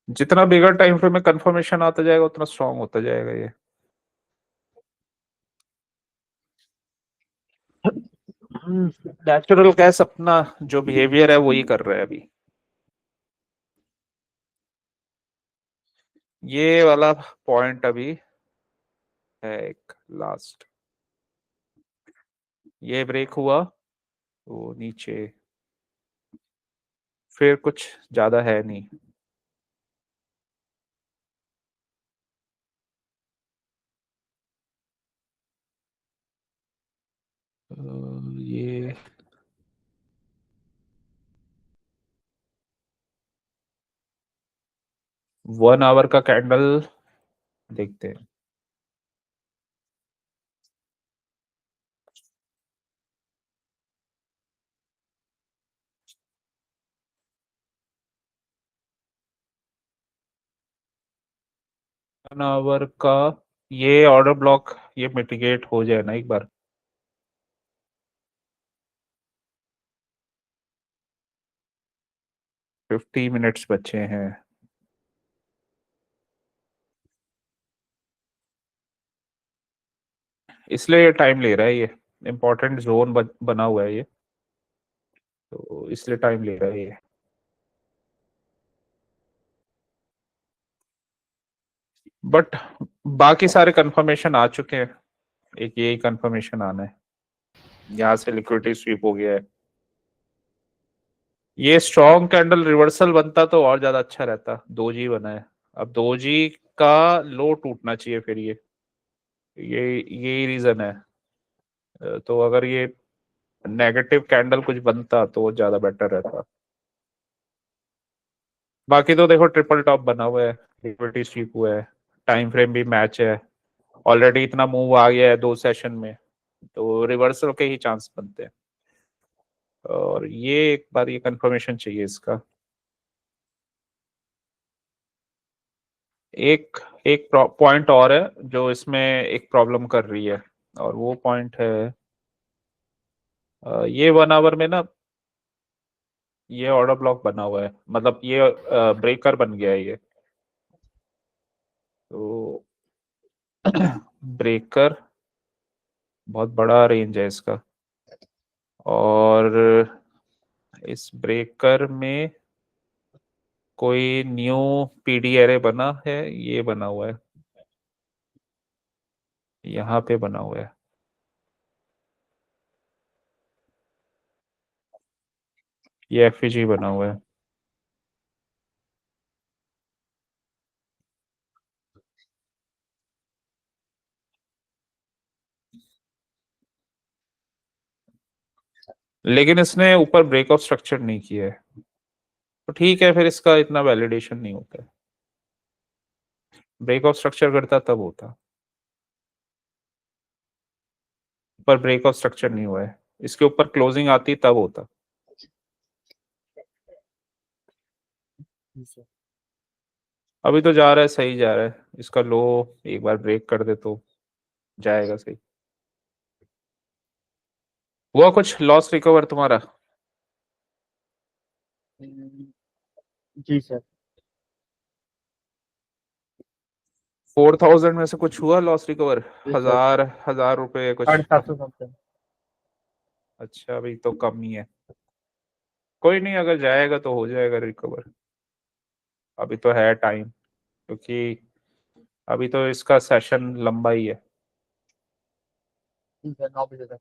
जितना बिगर टाइम फ्रेम में कंफर्मेशन आता जाएगा उतना स्ट्रांग होता जाएगा ये। नेचुरल गैस अपना जो बिहेवियर है वही कर रहा है अभी। ये वाला पॉइंट अभी है एक लास्ट, ये ब्रेक हुआ तो नीचे, फिर कुछ ज्यादा है नहीं। ये 1 आवर का कैंडल देखते हैं। 1 आवर का ये ऑर्डर ब्लॉक ये मिटिगेट हो जाए ना एक बार। 50 मिनट्स बचे हैं, इसलिए ये टाइम ले रहा है, ये इम्पोर्टेंट जोन बना हुआ है ये, तो इसलिए टाइम ले रहा है ये। बट बाकी सारे कंफर्मेशन आ चुके हैं, एक यही कंफर्मेशन आना है, यहाँ से लिक्विडिटी स्वीप हो गया है। ये स्ट्रॉन्ग कैंडल रिवर्सल बनता तो और ज्यादा अच्छा रहता, 2G बना है, अब 2G का लो टूटना चाहिए फिर ये यही रीजन है। तो अगर ये नेगेटिव कैंडल कुछ बनता तो वो ज्यादा बेटर रहता। बाकी तो देखो ट्रिपल टॉप बना हुआ है, लिक्विडिटी स्वीप हुआ है, टाइम फ्रेम भी मैच है, ऑलरेडी इतना मूव आ गया है 2 सेशन में, तो रिवर्सल के ही चांस बनते हैं। और ये एक बार ये कंफर्मेशन चाहिए इसका। एक एक पॉइंट और है जो इसमें एक प्रॉब्लम कर रही है, और वो पॉइंट है ये 1 आवर में ना ये ऑर्डर ब्लॉक बना हुआ है, मतलब ये ब्रेकर बन गया है ये, तो ब्रेकर बहुत बड़ा रेंज है इसका, और इस ब्रेकर में कोई न्यू पीडी एरे बना है, ये बना हुआ है, यहाँ पे बना हुआ है। ये एफईजी बना हुआ है। लेकिन इसने ऊपर ब्रेक ऑफ स्ट्रक्चर नहीं किया है, तो ठीक है, फिर इसका इतना वैलिडेशन नहीं होता है। ब्रेक ऑफ स्ट्रक्चर करता तब होता, ऊपर ब्रेक ऑफ स्ट्रक्चर नहीं हुआ है, इसके ऊपर क्लोजिंग आती तब होता। अभी तो जा रहा है, सही जा रहा है, इसका लो एक बार ब्रेक कर दे तो जाएगा सही। हुआ कुछ लॉस रिकवर तुम्हारा? जी सर। 4000 में से कुछ हुआ लॉस रिकवर? जी सर, 1000 रुपए कुछ? 750 समथिंग। अच्छा, अभी तो कम ही है। कोई नहीं, अगर जाएगा तो हो जाएगा रिकवर, अभी तो है टाइम, क्योंकि अभी तो इसका सेशन लंबा ही है। जी सर, 9 बजे तक।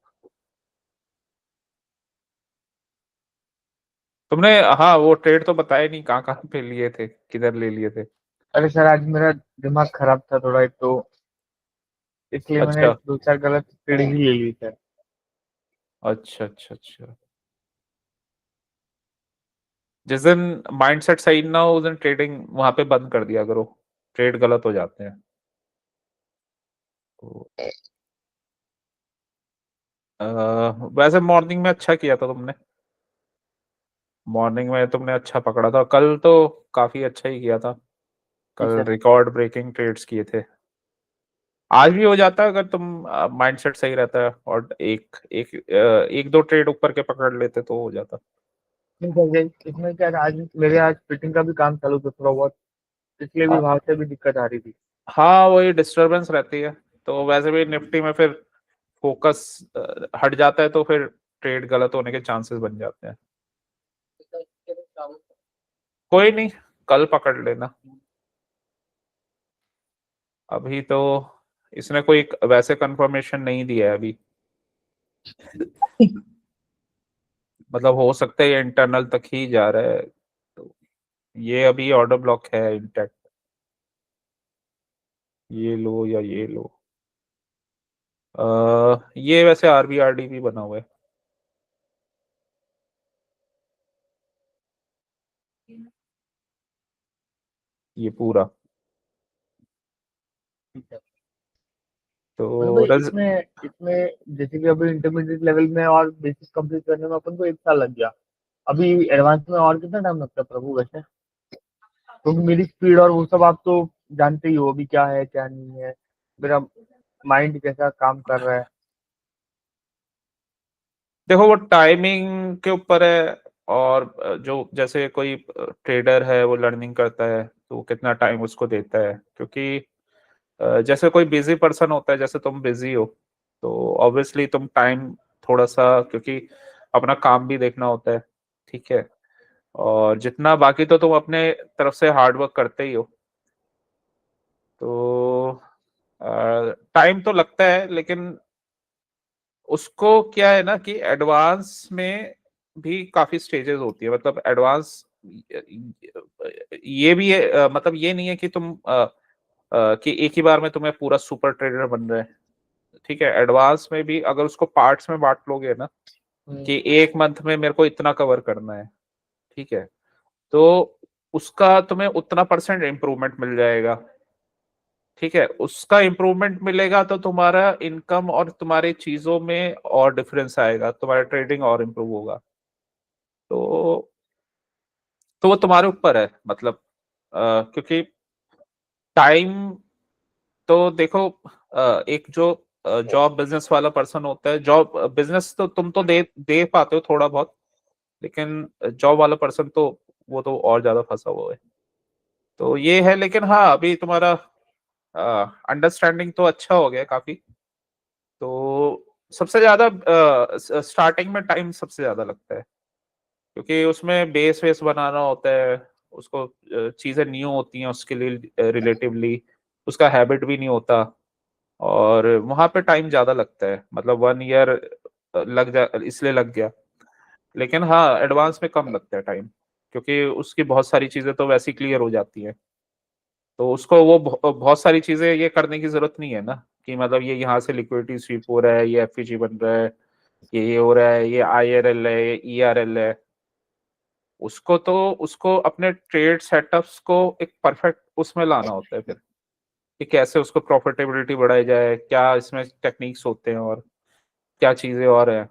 तुमने, हाँ, वो ट्रेड तो बताया नहीं, कहाँ कहाँ पे लिए थे, किधर ले लिए थे? अरे सर, आज मेरा दिमाग खराब था थोड़ा, एक तो इसलिए मैंने अच्छा 2-4 गलत ट्रेड ही ले ली सर। अच्छा अच्छा अच्छा। जिस दिन माइंडसेट सही ना हो उस दिन ट्रेडिंग वहां पे बंद कर दिया करो, ट्रेड गलत हो जाते हैं। तो वैसे मॉर्निंग में अच्छा किया था तुमने, मॉर्निंग में तुमने अच्छा पकड़ा था, कल तो काफी अच्छा ही किया था, जी कल सर। रिकॉर्ड ब्रेकिंग ट्रेड्स किए थे। आज भी हो जाता है अगर तुम माइंडसेट सही रहता है और एक दो ट्रेड ऊपर के पकड़ लेते तो हो जाता। नहीं सर, इसमें क्या है, आज मेरे आज फिटिंग का भी काम चालू था थोड़ा बहुत, इसलिए भी वहां से भी दिक्कत आ रही थी। हाँ, वही डिस्टरबेंस रहती है, तो वैसे भी निफ्टी में फिर फोकस हट जाता है, तो फिर ट्रेड गलत होने के चांसेस बन जाते हैं। कोई नहीं, कल पकड़ लेना। अभी तो इसने कोई वैसे कंफर्मेशन नहीं दिया है अभी, मतलब हो सकता है ये इंटरनल तक ही जा रहा है, तो ये अभी ऑर्डर ब्लॉक है इंटैक्ट, ये लो या ये लो। ये वैसे आरबीआरडी भी बना हुआ है, ये पूरा। ठीक है। मतलब तो भाई इसमें इसमें जैसे कि अभी इंटरमीडिएट लेवल में और बेसिक कंप्लीट करने में अपन को 1 साल लग गया। अभी एडवांस में और कितना टाइम लगता है प्रभु वैसे? क्योंकि मेरी स्पीड और वो सब आप तो जानते ही हो अभी क्या है क्या नहीं है, मेरा माइंड कैसा काम कर रहा है। देखो, वो टाइमिंग के ऊपर है, और जो जैसे कोई ट्रेडर है वो लर्निंग करता है तो कितना टाइम उसको देता है, क्योंकि जैसे कोई बिजी पर्सन होता है, जैसे तुम बिजी हो, तो ऑब्वियसली तुम टाइम थोड़ा सा, क्योंकि अपना काम भी देखना होता है, ठीक है, और जितना बाकी तो तुम अपने तरफ से हार्ड वर्क करते ही हो, तो टाइम तो लगता है, लेकिन उसको क्या है ना कि एडवांस में भी काफी स्टेजेस होती है, मतलब एडवांस ये भी है, मतलब ये नहीं है कि तुम कि एक ही बार में तुम्हें पूरा सुपर ट्रेडर बन रहे हैं, ठीक है, एडवांस में भी अगर उसको पार्ट्स में बांट लोगे ना, कि एक मंथ में मेरे को इतना कवर करना है, ठीक है, तो उसका तुम्हें उतना परसेंट इम्प्रूवमेंट मिल जाएगा, ठीक है, उसका इम्प्रूवमेंट मिलेगा तो तुम्हारा इनकम और तुम्हारी चीजों में और डिफरेंस आएगा, तुम्हारा ट्रेडिंग और इम्प्रूव होगा, तो वो तुम्हारे ऊपर है, मतलब क्योंकि टाइम तो देखो, एक जो जॉब बिजनेस वाला पर्सन होता है, जॉब बिजनेस तो तुम तो दे दे पाते हो थोड़ा बहुत, लेकिन जॉब वाला पर्सन तो वो तो और ज्यादा फंसा हुआ है, तो ये है, लेकिन हाँ, अभी तुम्हारा अंडरस्टैंडिंग तो अच्छा हो गया काफी, तो सबसे ज्यादा स्टार्टिंग में टाइम सबसे ज्यादा लगता है, क्योंकि उसमें बेस वेस बनाना होता है, उसको चीजें न्यू होती हैं उसके लिए रिलेटिवली, उसका हैबिट भी नहीं होता, और वहां पे टाइम ज्यादा लगता है, मतलब 1 ईयर लग जा इसलिए लग गया। लेकिन हाँ एडवांस में कम लगता है टाइम, क्योंकि उसकी बहुत सारी चीजें तो वैसे ही क्लियर हो जाती हैं। तो उसको वो बहुत सारी चीजें ये करने की जरूरत नहीं है ना, कि मतलब ये यहाँ से लिक्विडिटी स्वीप हो रहा है, ये एफईजी बन रहा है, ये हो रहा है, ये आईआरएल है, ये ईआरएल है। उसको अपने ट्रेड सेटअप्स को एक परफेक्ट उसमें लाना होता है फिर, कि कैसे उसको प्रॉफिटेबिलिटी बढ़ाई जाए, क्या इसमें टेक्निक्स होते हैं और क्या चीजें और है,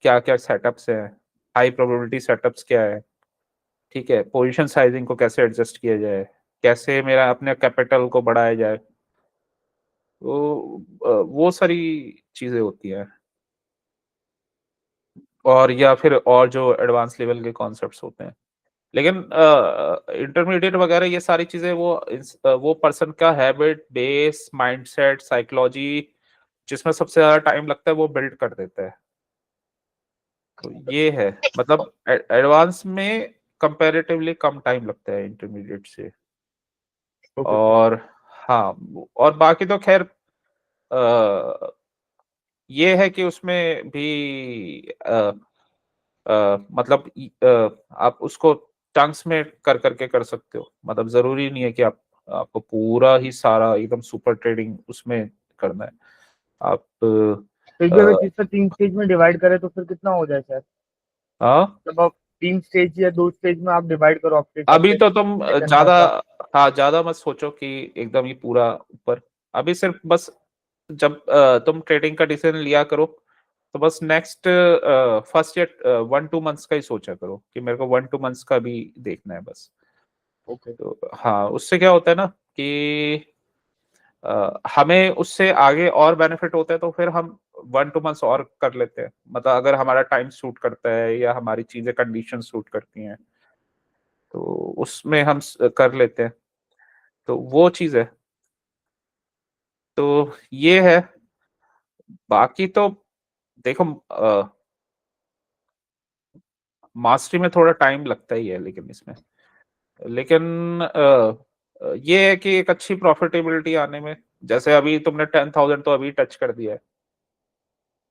क्या क्या सेटअप्स हैं, हाई प्रोबेबिलिटी सेटअप्स क्या है, ठीक है, पोजीशन साइजिंग को कैसे एडजस्ट किया जाए, कैसे मेरा अपने कैपिटल को बढ़ाया जाए। तो वो सारी चीजें होती हैं, और या फिर और जो एडवांस लेवल के कॉन्सेप्ट्स होते हैं। लेकिन इंटरमीडिएट वगैरह ये सारी चीजें वो पर्सन का हैबिट, बेस, माइंडसेट, साइकोलॉजी, जिसमें सबसे ज्यादा टाइम लगता है वो बिल्ड कर देता है। तो ये है, मतलब एडवांस में कंपैरेटिवली कम टाइम लगता है इंटरमीडिएट से। Okay sir. और हाँ, और बाकी तो खैर अ, ये है कि उसमें भी मतलब आप उसको चंक्स में कर करके कर सकते हो, मतलब जरूरी नहीं है कि आपको पूरा ही सारा एकदम सुपर ट्रेडिंग उसमें करना है। आप तो ये अगर चीज 3 स्टेज में डिवाइड करें तो फिर कितना हो जाए सर? हाँ, जब आप 3 स्टेज या 2 स्टेज में आप डिवाइड करो आपके हिसाब अभी से तो तुम कितना ज्यादा, होगा? हाँ ज्यादा मत सोचो कि एकदम ही पूरा ऊपर। अभी सिर्फ बस जब तुम ट्रेडिंग का डिसीजन लिया करो, तो बस नेक्स्ट फर्स्ट या 1-2 मंथ्स का ही सोचा करो कि मेरे को 1-2 मंथ्स का भी देखना है बस। ओके। तो हाँ, उससे क्या होता है ना कि हमें उससे आगे और बेनिफिट होता है, तो फिर हम 1-2 मंथ्स और कर लेते हैं, मतलब अगर हमारा टाइम सूट करता है या हमारी चीजें कंडीशन सूट करती हैं, तो उसमें हम कर लेते हैं। तो वो चीज है। तो ये है। बाकी तो देखो, मास्टरी में थोड़ा टाइम लगता ही है, लेकिन इसमें, लेकिन ये है कि एक अच्छी प्रॉफिटेबिलिटी आने में, जैसे अभी तुमने 10,000 तो अभी टच कर दिया है,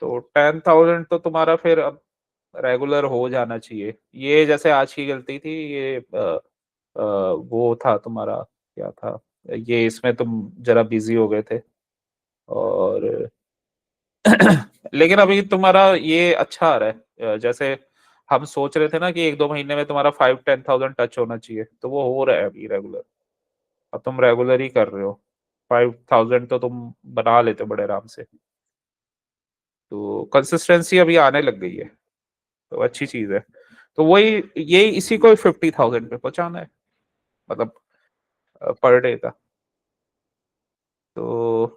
तो 10,000 तो तुम्हारा फिर अब रेगुलर हो जाना चाहिए। ये जैसे आज की गलती थी, ये वो था तुम्हारा, क्या था, ये इसमें तुम जरा बिजी हो गए थे, और लेकिन अभी तुम्हारा ये अच्छा आ रहा है। जैसे हम सोच रहे थे ना कि 1-2 महीने में तुम्हारा 5-10,000 टच होना चाहिए, तो वो हो रहा है अभी रेगुलर। अब तुम रेगुलर ही कर रहे हो, 5,000 तो तुम बना लेते हो बड़े आराम से। तो कंसिस्टेंसी अभी आने लग गई है, तो अच्छी चीज है। तो वही, ये इसी को 50,000 पे पहुंचाना है, मतलब पर डे का। तो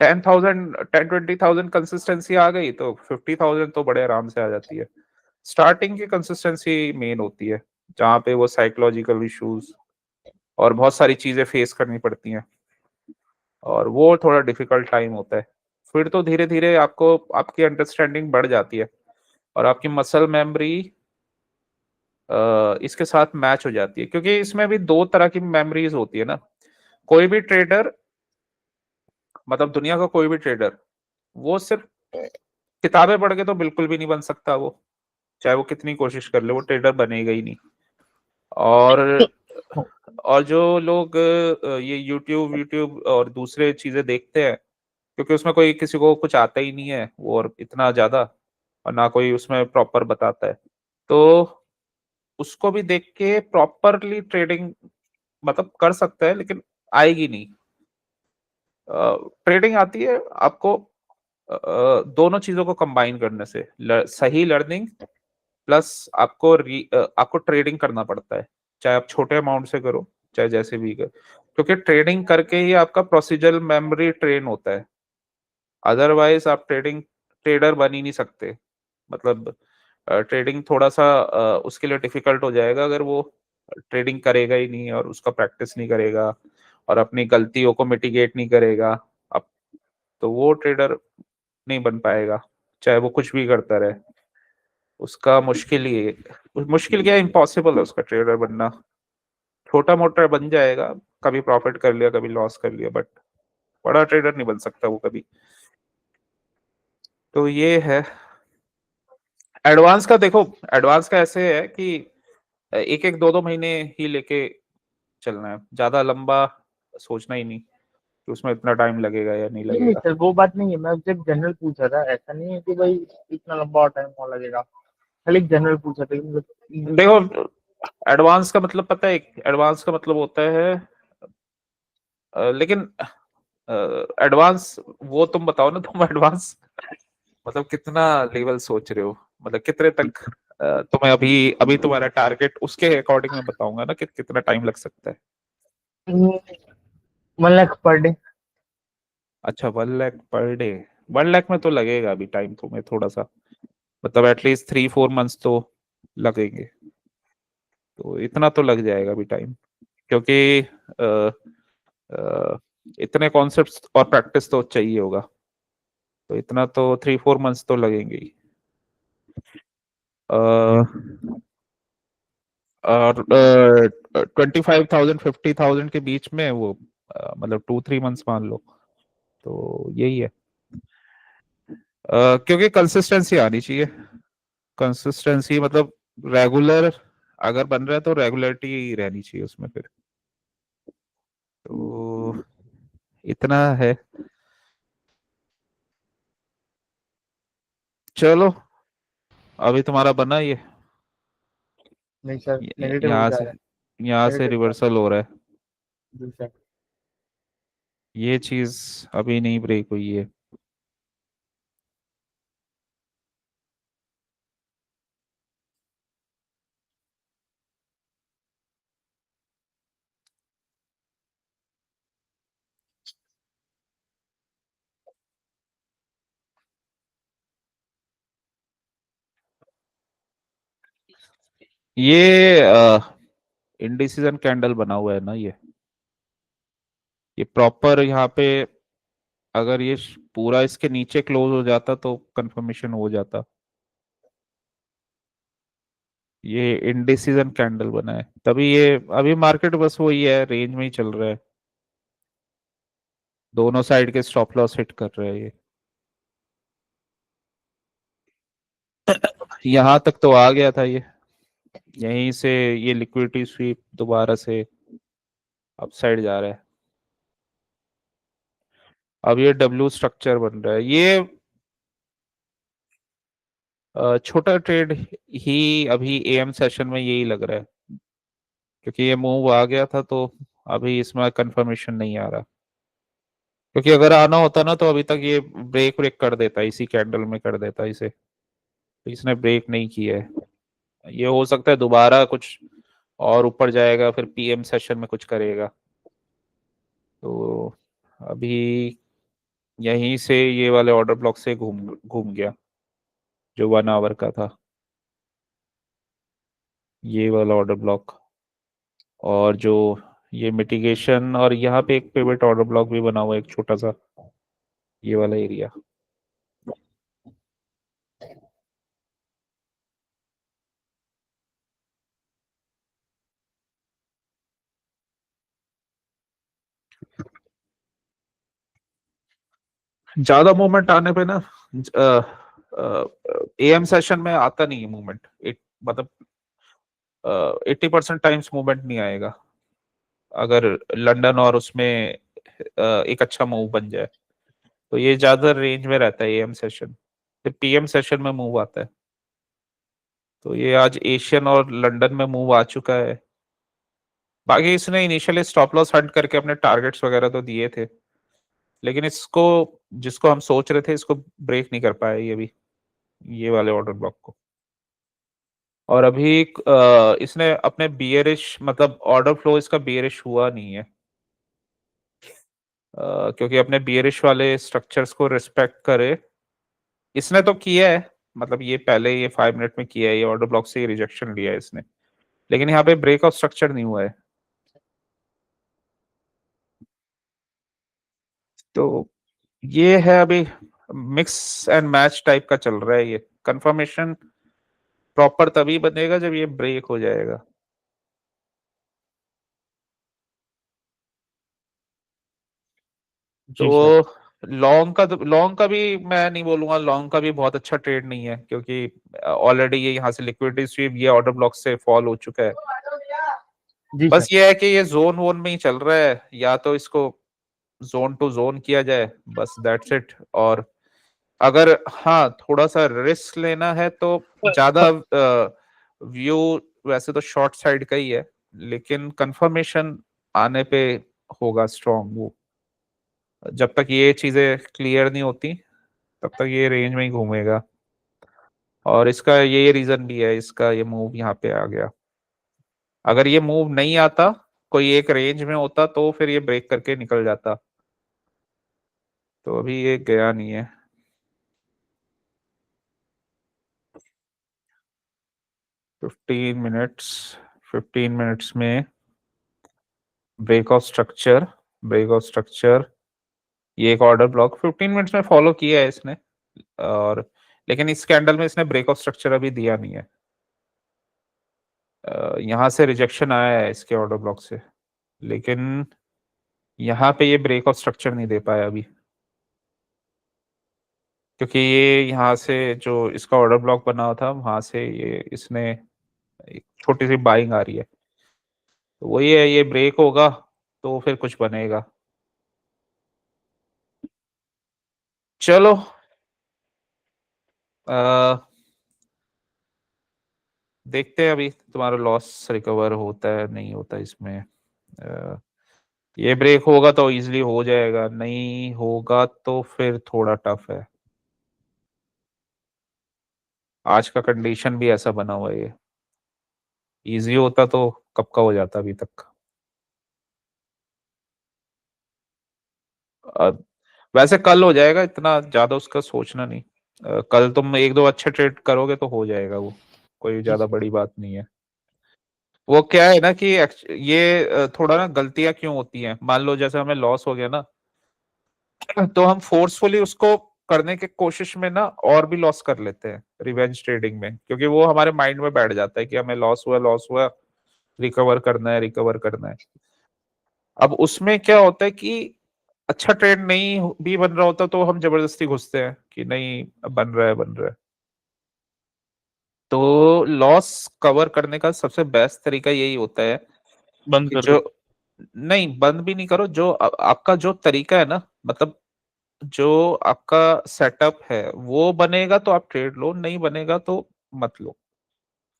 10,000 10-20,000 कंसिस्टेंसी आ गई तो 50,000 तो बड़े आराम से आ जाती है। स्टार्टिंग की कंसिस्टेंसी मेन होती है, जहाँ पे वो साइकोलॉजिकल इश्यूज और बहुत सारी चीजें फेस करनी पड़ती हैं, और वो थोड़ा डिफिकल्ट टाइम होता है। फिर तो धीरे धीरे आपको आपकी अंडरस्टैंडिंग बढ़ जाती है, और आपकी मसल मेमोरी इसके साथ मैच हो जाती है, क्योंकि इसमें भी दो तरह की मेमोरीज होती है ना। कोई भी ट्रेडर, मतलब दुनिया का कोई भी ट्रेडर, वो सिर्फ किताबें पढ़ के तो बिल्कुल भी नहीं बन सकता वो, चाहे वो कितनी कोशिश कर ले, वो ट्रेडर बनेगा ही नहीं। और और जो लोग ये यूट्यूब यूट्यूब और दूसरे चीजें देखते हैं, क्योंकि उसमें कोई किसी को कुछ आता ही नहीं है वो, और इतना ज्यादा, और ना कोई उसमें प्रॉपर बताता है, तो उसको भी देख के प्रॉपरली ट्रेडिंग मतलब कर सकता है, लेकिन आएगी नहीं। ट्रेडिंग आती है आपको दोनों चीजों को कंबाइन करने से, सही लर्निंग प्लस आपको ट्रेडिंग करना पड़ता है, चाहे आप छोटे अमाउंट से करो, चाहे जैसे भी करो, क्योंकि ट्रेडिंग करके ही आपका प्रोसीजरल मेमोरी ट्रेन होता है। अदरवाइज आप ट्रेडर बन ही नहीं सकते, मतलब ट्रेडिंग थोड़ा सा उसके लिए डिफिकल्ट हो जाएगा अगर वो ट्रेडिंग करेगा ही नहीं और उसका प्रैक्टिस नहीं करेगा और अपनी गलतियों को मिटिगेट नहीं करेगा। अब तो वो ट्रेडर नहीं बन पाएगा, चाहे वो कुछ भी करता रहे। उसका मुश्किल क्या, इम्पॉसिबल है उसका ट्रेडर बनना। छोटा मोटा बन जाएगा, कभी प्रॉफिट कर लिया कभी लॉस कर लिया, बट बड़ा ट्रेडर नहीं बन सकता वो कभी। तो ये है। एडवांस का देखो, एडवांस का ऐसे है कि एक एक 2 महीने ही लेके चलना है, ज्यादा लंबा सोचना ही नहीं कि उसमें इतना टाइम लगेगा या नहीं नहीं नहीं लगेगा। सर, वो बात नहीं है, मैं आपसे जनरल पूछा था, ऐसा नहीं है कि भाई इतना लंबा टाइम और लगेगा, खाली जनरल पूछा था कि मतलब। देखो, एडवांस का मतलब पता है, एडवांस का मतलब होता है लेकिन एडवांस वो तुम बताओ ना, तुम एडवांस मतलब कितना लेवल सोच रहे हो, मतलब कितने तक तुम्हें अभी अभी तुम्हारा टारगेट उसके अकॉर्डिंग मैं बताऊंगा ना कि कितना टाइम लग सकता है। 1 लाख पर डे। अच्छा, 1 लाख पर डे। 1 लाख में तो लगेगा अभी टाइम तुम्हें थोड़ा सा, मतलब एटलीस्ट 3-4 मंथ्स तो लगेंगे, तो इतना तो लग जाएगा अभी टाइम, क्योंकि अ, इतने कॉन्सेप्ट्स और प्रैक्टिस तो चाहिए होगा, तो इतना तो 3-4 मंथ्स तो लगेंगे ही। और 25,000 50,000 के बीच में वो मतलब 2-3 मंथ्स मान लो, तो यही है। क्योंकि कंसिस्टेंसी आनी चाहिए, कंसिस्टेंसी मतलब रेगुलर अगर बन रहा है तो रेगुलरिटी रहनी चाहिए उसमें फिर, तो इतना है। चलो, अभी तुम्हारा बना ये, नहीं सर, नेगेटिव यहाँ जा से रहा है। यहाँ से नेगेटिव जा रहा रिवर्सल हो रहा है, है जी सर। ये चीज अभी नहीं ब्रेक हुई है। ये इंडिसीजन कैंडल बना हुआ है ना ये प्रॉपर यहाँ पे, अगर ये पूरा इसके नीचे क्लोज हो जाता तो कंफर्मेशन हो जाता। ये इंडिसीजन कैंडल बना है तभी ये, अभी मार्केट बस वही है, रेंज में ही चल रहा है, दोनों साइड के स्टॉप लॉस हिट कर रहे हैं ये। यहाँ तक तो आ गया था ये, यहीं से ये लिक्विडिटी स्वीप दोबारा से अपसाइड जा रहा है। अब ये डब्ल्यू स्ट्रक्चर बन रहा है, ये छोटा ट्रेड ही अभी एएम सेशन में यही लग रहा है, क्योंकि ये मूव आ गया था तो अभी इसमें कंफर्मेशन नहीं आ रहा, क्योंकि अगर आना होता ना तो अभी तक ये ब्रेक ब्रेक कर देता, इसी कैंडल में कर देता इसे, तो इसने ब्रेक नहीं किया है। ये हो सकता है दोबारा कुछ और ऊपर जाएगा, फिर पीएम सेशन में कुछ करेगा, तो अभी यहीं से ये वाले ऑर्डर ब्लॉक से घूम घूम गया, जो 1 आवर का था ये वाला ऑर्डर ब्लॉक, और जो ये मिटिगेशन, और यहाँ पे एक पिवट ऑर्डर ब्लॉक भी बना हुआ है एक छोटा सा, ये वाला एरिया। ज्यादा मूवमेंट आने पे ना, एएम सेशन में आता नहीं है मूवमेंट, मतलब 80% टाइम्स मूवमेंट नहीं आएगा, अगर लंदन और उसमें एक अच्छा मूव बन जाए, तो ये ज्यादा रेंज में रहता है एएम सेशन, फिर पीएम सेशन में मूव आता है। तो ये आज एशियन और लंदन में मूव आ चुका है, बाकी इसने इनिशियली स्टॉप लॉस हट करके अपने टारगेट्स वगैरह तो दिए थे, लेकिन इसको, जिसको हम सोच रहे थे इसको ब्रेक नहीं कर पाया ये भी, ये वाले ऑर्डर ब्लॉक को। और अभी इसने अपने बियरिश, मतलब ऑर्डर फ्लो इसका बियरिश हुआ नहीं है, क्योंकि अपने बियरिश वाले स्ट्रक्चर्स को रिस्पेक्ट करे, इसने तो किया है, मतलब ये पहले ये 5 मिनट में किया है, ये ऑर्डर ब्लॉक से रिजेक्शन लिया है इसने, लेकिन यहाँ पे ब्रेकआउट स्ट्रक्चर नहीं हुआ है, तो ये है अभी मिक्स एंड मैच टाइप का चल रहा है ये, कंफर्मेशन प्रॉपर तभी बनेगा जब ये ब्रेक हो जाएगा। जी सर। तो लॉन्ग का भी मैं नहीं बोलूंगा, लॉन्ग का भी बहुत अच्छा ट्रेड नहीं है, क्योंकि ऑलरेडी ये यहाँ से लिक्विडिटी स्वीप ये ऑर्डर ब्लॉक से फॉल हो चुका है। जी बस सर। ये है कि ये जोन वोन में ही चल रहा है, या तो इसको जोन टू जोन किया जाए, बस दैट्स इट। और अगर हाँ थोड़ा सा रिस्क लेना है तो ज्यादा व्यू वैसे तो शॉर्ट साइड का ही है, लेकिन कंफर्मेशन आने पे होगा स्ट्रॉन्ग वो। जब तक ये चीजें क्लियर नहीं होती तब तक ये रेंज में ही घूमेगा। और इसका ये रीजन भी है, इसका ये मूव यहाँ पे आ गया। अगर ये मूव नहीं आता, कोई एक रेंज में होता, तो फिर ये ब्रेक करके निकल जाता। तो अभी ये गया नहीं है। 15 मिनट्स, 15 मिनट्स में break of structure, break of structure, ये एक ऑर्डर ब्लॉक 15 मिनट्स में फॉलो किया है इसने। और लेकिन इस कैंडल में इसने ब्रेक ऑफ स्ट्रक्चर अभी दिया नहीं है। यहाँ से रिजेक्शन आया है इसके ऑर्डर ब्लॉक से, लेकिन यहाँ पे ये ब्रेक ऑफ स्ट्रक्चर नहीं दे पाया अभी, क्योंकि ये यहाँ से जो इसका ऑर्डर ब्लॉक बना हुआ था वहां से ये इसने एक छोटी सी बाइंग आ रही है। तो वही है, ये ब्रेक होगा तो फिर कुछ बनेगा। चलो देखते हैं अभी तुम्हारा लॉस रिकवर होता है नहीं होता इसमें। अ, ये ब्रेक होगा तो इजीली हो जाएगा, नहीं होगा तो फिर थोड़ा टफ है। आज का कंडीशन भी ऐसा बना हुआ है, ये इजी होता तो कब का हो जाता अभी तक। अ, वैसे कल हो जाएगा, इतना ज्यादा उसका सोचना नहीं। कल तुम एक दो अच्छे ट्रेड करोगे तो हो जाएगा वो, कोई जी ज्यादा सर। बड़ी बात नहीं है। वो क्या है ना कि ये थोड़ा ना गलतियां क्यों होती हैं, मान लो जैसे हमें लॉस हो गया ना, तो हम फोर्सफुली उसको करने की कोशिश में ना और भी लॉस कर लेते हैं रिवेंज ट्रेडिंग में, क्योंकि वो हमारे माइंड में बैठ जाता है कि हमें लॉस हुआ, रिकवर करना है, रिकवर करना है। अब उसमें क्या होता है कि अच्छा ट्रेड नहीं भी बन रहा होता तो हम जबरदस्ती घुसते हैं कि नहीं अब बन रहा है, बन रहा है। तो लॉस कवर करने का सबसे बेस्ट तरीका यही होता है बंद कि कर जो दो। नहीं, बंद भी नहीं करो, जो आपका जो तरीका है ना, मतलब जो आपका सेटअप है वो बनेगा तो आप ट्रेड लो, नहीं बनेगा तो मत लो।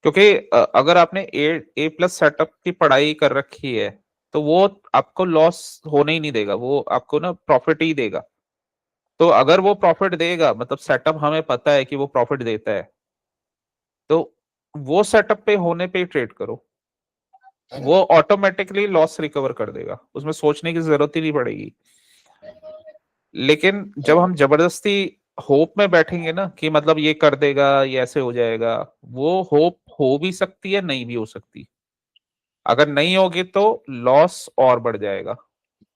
क्योंकि अगर आपने ए प्लस सेटअप की पढ़ाई कर रखी है तो वो आपको लॉस होने ही नहीं देगा, वो आपको ना प्रॉफिट ही देगा। तो अगर वो प्रॉफिट देगा, मतलब सेटअप हमें पता है कि वो प्रॉफिट देता है, तो वो सेटअप पे होने पे ही ट्रेड करो। वो ऑटोमेटिकली लॉस रिकवर कर देगा, उसमें सोचने की जरूरत ही नहीं पड़ेगी। लेकिन जब हम जबरदस्ती होप में बैठेंगे ना कि मतलब ये कर देगा, ये ऐसे हो जाएगा, वो होप हो भी सकती है, नहीं भी हो सकती। अगर नहीं होगी तो लॉस और बढ़ जाएगा,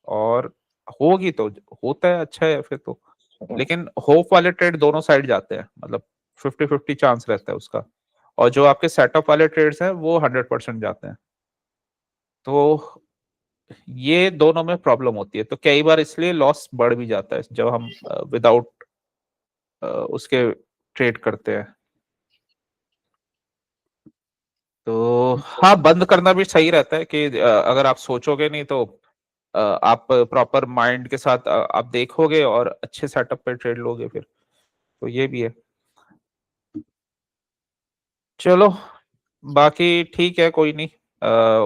और होगी तो होता है, अच्छा है फिर तो। लेकिन होप वाले ट्रेड दोनों साइड जाते हैं, मतलब 50-50 चांस रहता है उसका। और जो आपके सेटअप वाले ट्रेड्स हैं वो 100% जाते हैं। तो ये दोनों में प्रॉब्लम होती है, तो कई बार इसलिए लॉस बढ़ भी जाता है जब हम विदाउट उसके ट्रेड करते हैं। तो हाँ, बंद करना भी सही रहता है कि अगर आप सोचोगे नहीं तो आप प्रॉपर माइंड के साथ आप देखोगे और अच्छे सेटअप पे ट्रेड लोगे फिर। तो ये भी है। चलो बाकी ठीक है, कोई नहीं।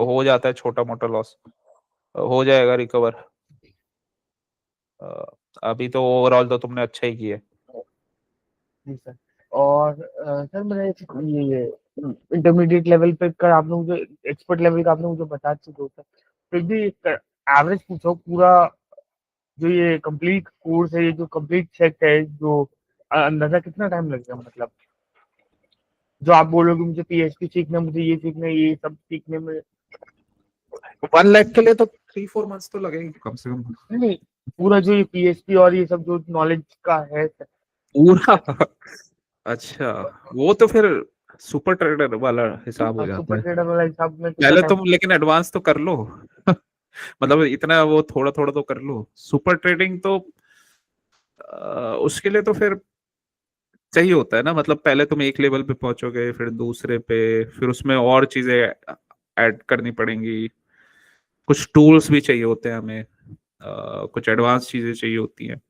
हो जाता है छोटा मोटा लॉस, हो जाएगा रिकवर। अभी तो ओवरऑल तो तुमने अच्छा ही किया है। जी सर। और सर मैंने ये इंटरमीडिएट लेवल पे कर आपने मुझे, एक्सपर्ट लेवल का आपने मुझे बता चुके हो सर। फिर भी एवरेज पूछो पूरा, जो ये कंप्लीट कोर्स है, ये जो कंप्लीट सेट है, जो अंदाजा कितना टाइम लगेगा, मतलब जो आप बोलोगे मुझे पीएचडी सीखना, मुझे ये सीखना है, ये सब सीखने में। 1 लाख के लिए तो 3-4 मंथ्स तो लगेंगे कम से कम। नहीं, पूरा जो ये पीएचडी और ये सब जो नॉलेज का है सर। पूरा अच्छा, वो तो फिर सुपर ट्रेडर वाला हिसाब हो सुपर जाता है। ट्रेडर वाला हिसाब में कितना पहले टाइम? तुम लेकिन एडवांस तो कर लो मतलब इतना वो थोड़ा थोड़ा तो कर लो, सुपर ट्रेडिंग तो उसके लिए तो फिर चाहिए होता है ना, मतलब पहले तुम एक लेवल पे पहुंचोगे, फिर दूसरे पे, फिर उसमें और चीजें ऐड करनी पड़ेंगी, कुछ टूल्स भी चाहिए होते हैं हमें, कुछ एडवांस चीजें चाहिए होती हैं।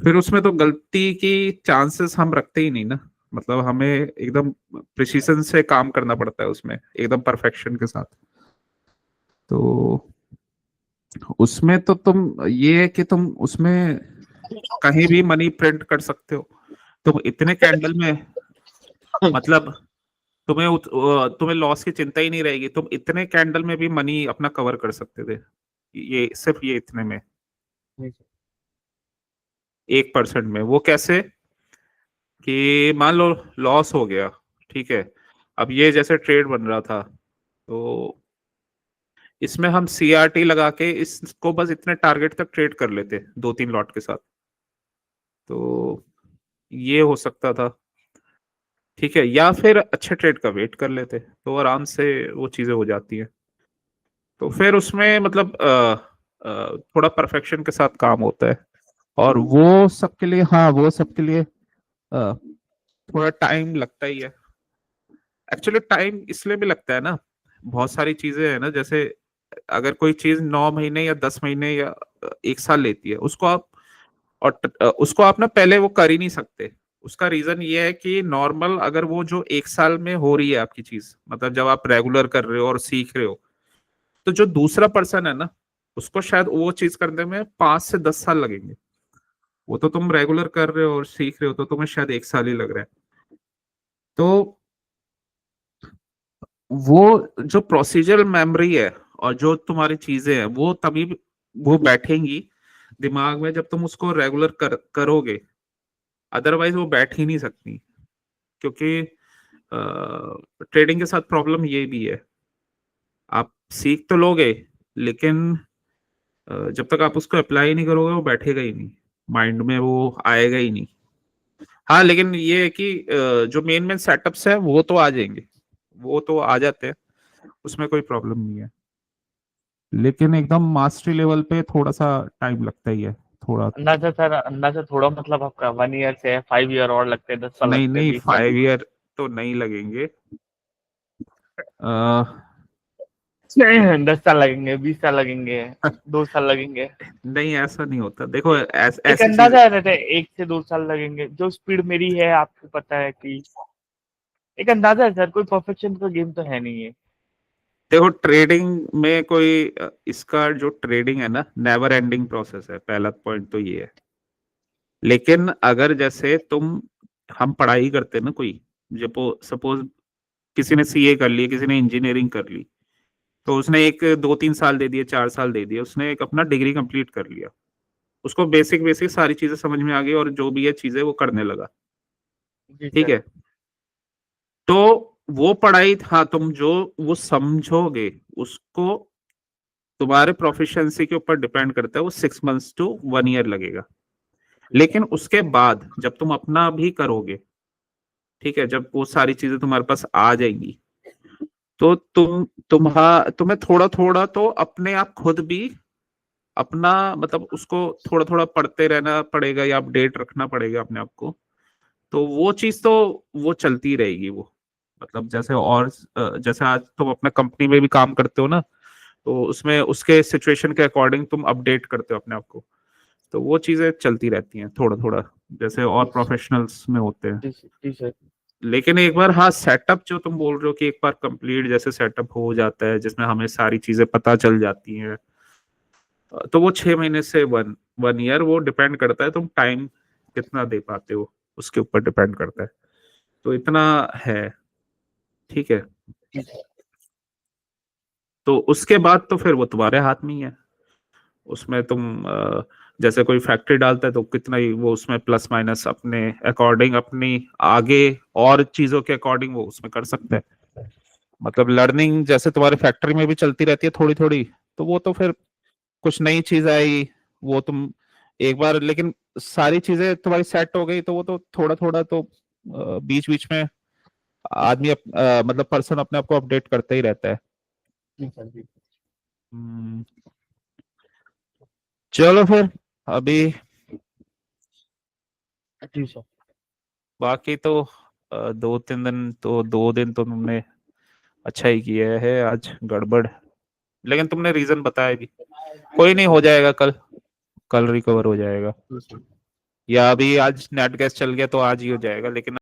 फिर उसमें तो गलती की चांसेस हम रखते ही नहीं ना, मतलब हमें एकदम प्रिसीजन से काम करना पड़ता है उसमें, एकदम परफेक्शन के साथ। तो उसमें तो तुम, ये है कि तुम उसमें कहीं भी मनी प्रिंट कर सकते हो। तुम इतने कैंडल में, मतलब तुम्हें लॉस की चिंता ही नहीं रहेगी, तुम इतने कैंडल में भी मनी अपना कवर कर सकते थे, ये सिर्फ ये इतने में, 1% में। वो कैसे? कि मान लो लॉस हो गया, ठीक है, अब ये जैसे ट्रेड बन रहा था, तो इसमें हम सीआरटी लगा के इसको बस इतने टारगेट तक ट्रेड कर लेते 2-3 लॉट के साथ, तो ये हो सकता था, ठीक है। या फिर अच्छे ट्रेड का वेट कर लेते तो आराम से वो चीजें हो जाती हैं। तो फिर उसमें मतलब थोड़ा परफेक्शन के साथ काम होता है, और वो सबके लिए, हाँ वो सबके लिए थोड़ा टाइम लगता ही है। एक्चुअली टाइम इसलिए भी लगता है ना, बहुत सारी चीजें है ना, जैसे अगर कोई चीज 9 महीने या 10 महीने या 1 साल लेती है, उसको आप, और उसको आप ना पहले वो कर ही नहीं सकते। उसका रीजन ये है कि नॉर्मल अगर वो जो 1 साल में हो रही है आपकी चीज, मतलब जब आप रेगुलर कर रहे हो और सीख रहे हो, तो जो दूसरा पर्सन है ना, उसको शायद वो चीज करने में 5 से 10 साल लगेंगे। वो तो तुम रेगुलर कर रहे हो और सीख रहे हो, तो तुम्हें शायद 1 साल ही लग रहा है। तो वो जो प्रोसीजरल मेमोरी है और जो तुम्हारी चीजें हैं, वो तभी वो बैठेंगी दिमाग में जब तुम उसको रेगुलर करोगे। अदरवाइज वो बैठ ही नहीं सकती, क्योंकि ट्रेडिंग के साथ प्रॉब्लम ये भी है, आप सीख तो लोगे, लेकिन जब तक आप उसको अप्लाई नहीं करोगे वो बैठेगा ही नहीं, माइंड में वो आएगा ही नहीं। हाँ लेकिन ये है कि जो मेन मेन सेटअप्स है वो तो आ जाएंगे, वो तो आ जाते हैं, उसमें कोई प्रॉब्लम नहीं है। लेकिन एकदम मास्टरी लेवल पे थोड़ा सा टाइम लगता ही है, थोड़ा। अंदाजा सर, अंदाजा थोड़ा मतलब आपका 1 ईयर से 5 ईयर और लगते हैं, 10 साल नहीं लगते हैं, नहीं, 20 साल। 5 ईयर तो नहीं लगेंगे। नहीं, 10 साल लगेंगे, 20 साल लगेंगे, 2 साल लगेंगे। नहीं ऐसा नहीं होता, देखो एक ऐसी चीज। अंदाजा रहता है, 1 से 2 साल लगेंगे, जो स्पीड मेरी है आपको पता है कि एक अंदाजा है सर, कोई परफेक्शन का गेम तो है नहीं है। देखो ट्रेडिंग में कोई इसका जो ट्रेडिंग है ना, नेवर एंडिंग प्रोसेस है, पहला पॉइंट तो ये है। लेकिन अगर जैसे हम पढ़ाई करते हैं ना, कोई जब सपोज किसी ने सीए कर ली, किसी ने इंजीनियरिंग कर ली, तो उसने एक 2-3 साल दे दिए, 4 साल दे दिए, उसने एक अपना डिग्री कंप्लीट कर लिया, उसको बेसिक बेसिक सारी चीजें समझ में आ गई, और जो भी है चीजें वो करने लगा, जी ठीक सर। है। तो वो पढ़ाई, हाँ तुम जो वो समझोगे उसको, तुम्हारे प्रोफिशिएंसी के ऊपर डिपेंड करता है, वो 6 मंथ्स टू 1 ईयर लगेगा। लेकिन उसके बाद जब तुम अपना भी करोगे, ठीक है, जब वो सारी चीजें तुम्हारे पास आ जाएंगी, तो तुम्हें थोड़ा थोड़ा तो अपने आप खुद भी अपना, मतलब उसको थोड़ा थोड़ा पढ़ते रहना पड़ेगा या अपडेट रखना पड़ेगा अपने आप को। तो वो चीज तो वो चलती रहेगी वो, मतलब जैसे, और जैसे आज तुम अपना कंपनी में भी काम करते हो ना, तो उसमें उसके सिचुएशन के अकॉर्डिंग तुम अपडेट करते हो अपने आप को, तो वो चीजें चलती रहती हैं थोड़ा थोड़ा, जैसे और प्रोफेशनल्स में होते हैं। जी जी सर। लेकिन एक बार, हाँ सेटअप जो तुम बोल रहे हो कि एक बार कंप्लीट जैसे सेटअप हो जाता है जिसमें हमें सारी चीजें पता चल जाती हैं, तो वो 6 महीने से वन वन ईयर, वो डिपेंड करता है तुम टाइम कितना दे पाते हो, उसके ऊपर डिपेंड करता है। तो इतना है, ठीक है। तो उसके बाद तो फिर वो तुम्हारे हाथ में ही है, उसमें तुम जैसे कोई फैक्ट्री डालता है तो कितना ही वो उसमें प्लस माइनस अपने अकॉर्डिंग, अपनी आगे और चीजों के अकॉर्डिंग वो उसमें कर सकता है। मतलब लर्निंग जैसे तुम्हारी फैक्ट्री में भी चलती रहती है थोड़ी थोड़ी, तो वो तो फिर कुछ नई चीज आई, वो तुम एक बार, लेकिन सारी चीजें तुम्हारी सेट हो गई, तो वो तो थोड़ा थोड़ा तो बीच बीच में आदमी मतलब पर्सन अपने आप को अपडेट करता ही रहता है। जी सर जी। हम्म, चलो फिर, अभी जी सर। बाकी तो 2-3 दिन तो 2 दिन तो तुमने अच्छा ही किया है, आज गड़बड़, लेकिन तुमने रीजन बताया भी। कोई नहीं, हो जाएगा कल, कल रिकवर हो जाएगा। जी सर। या अभी आज नेट गैस चल गया तो आज ही हो जाएगा, लेकिन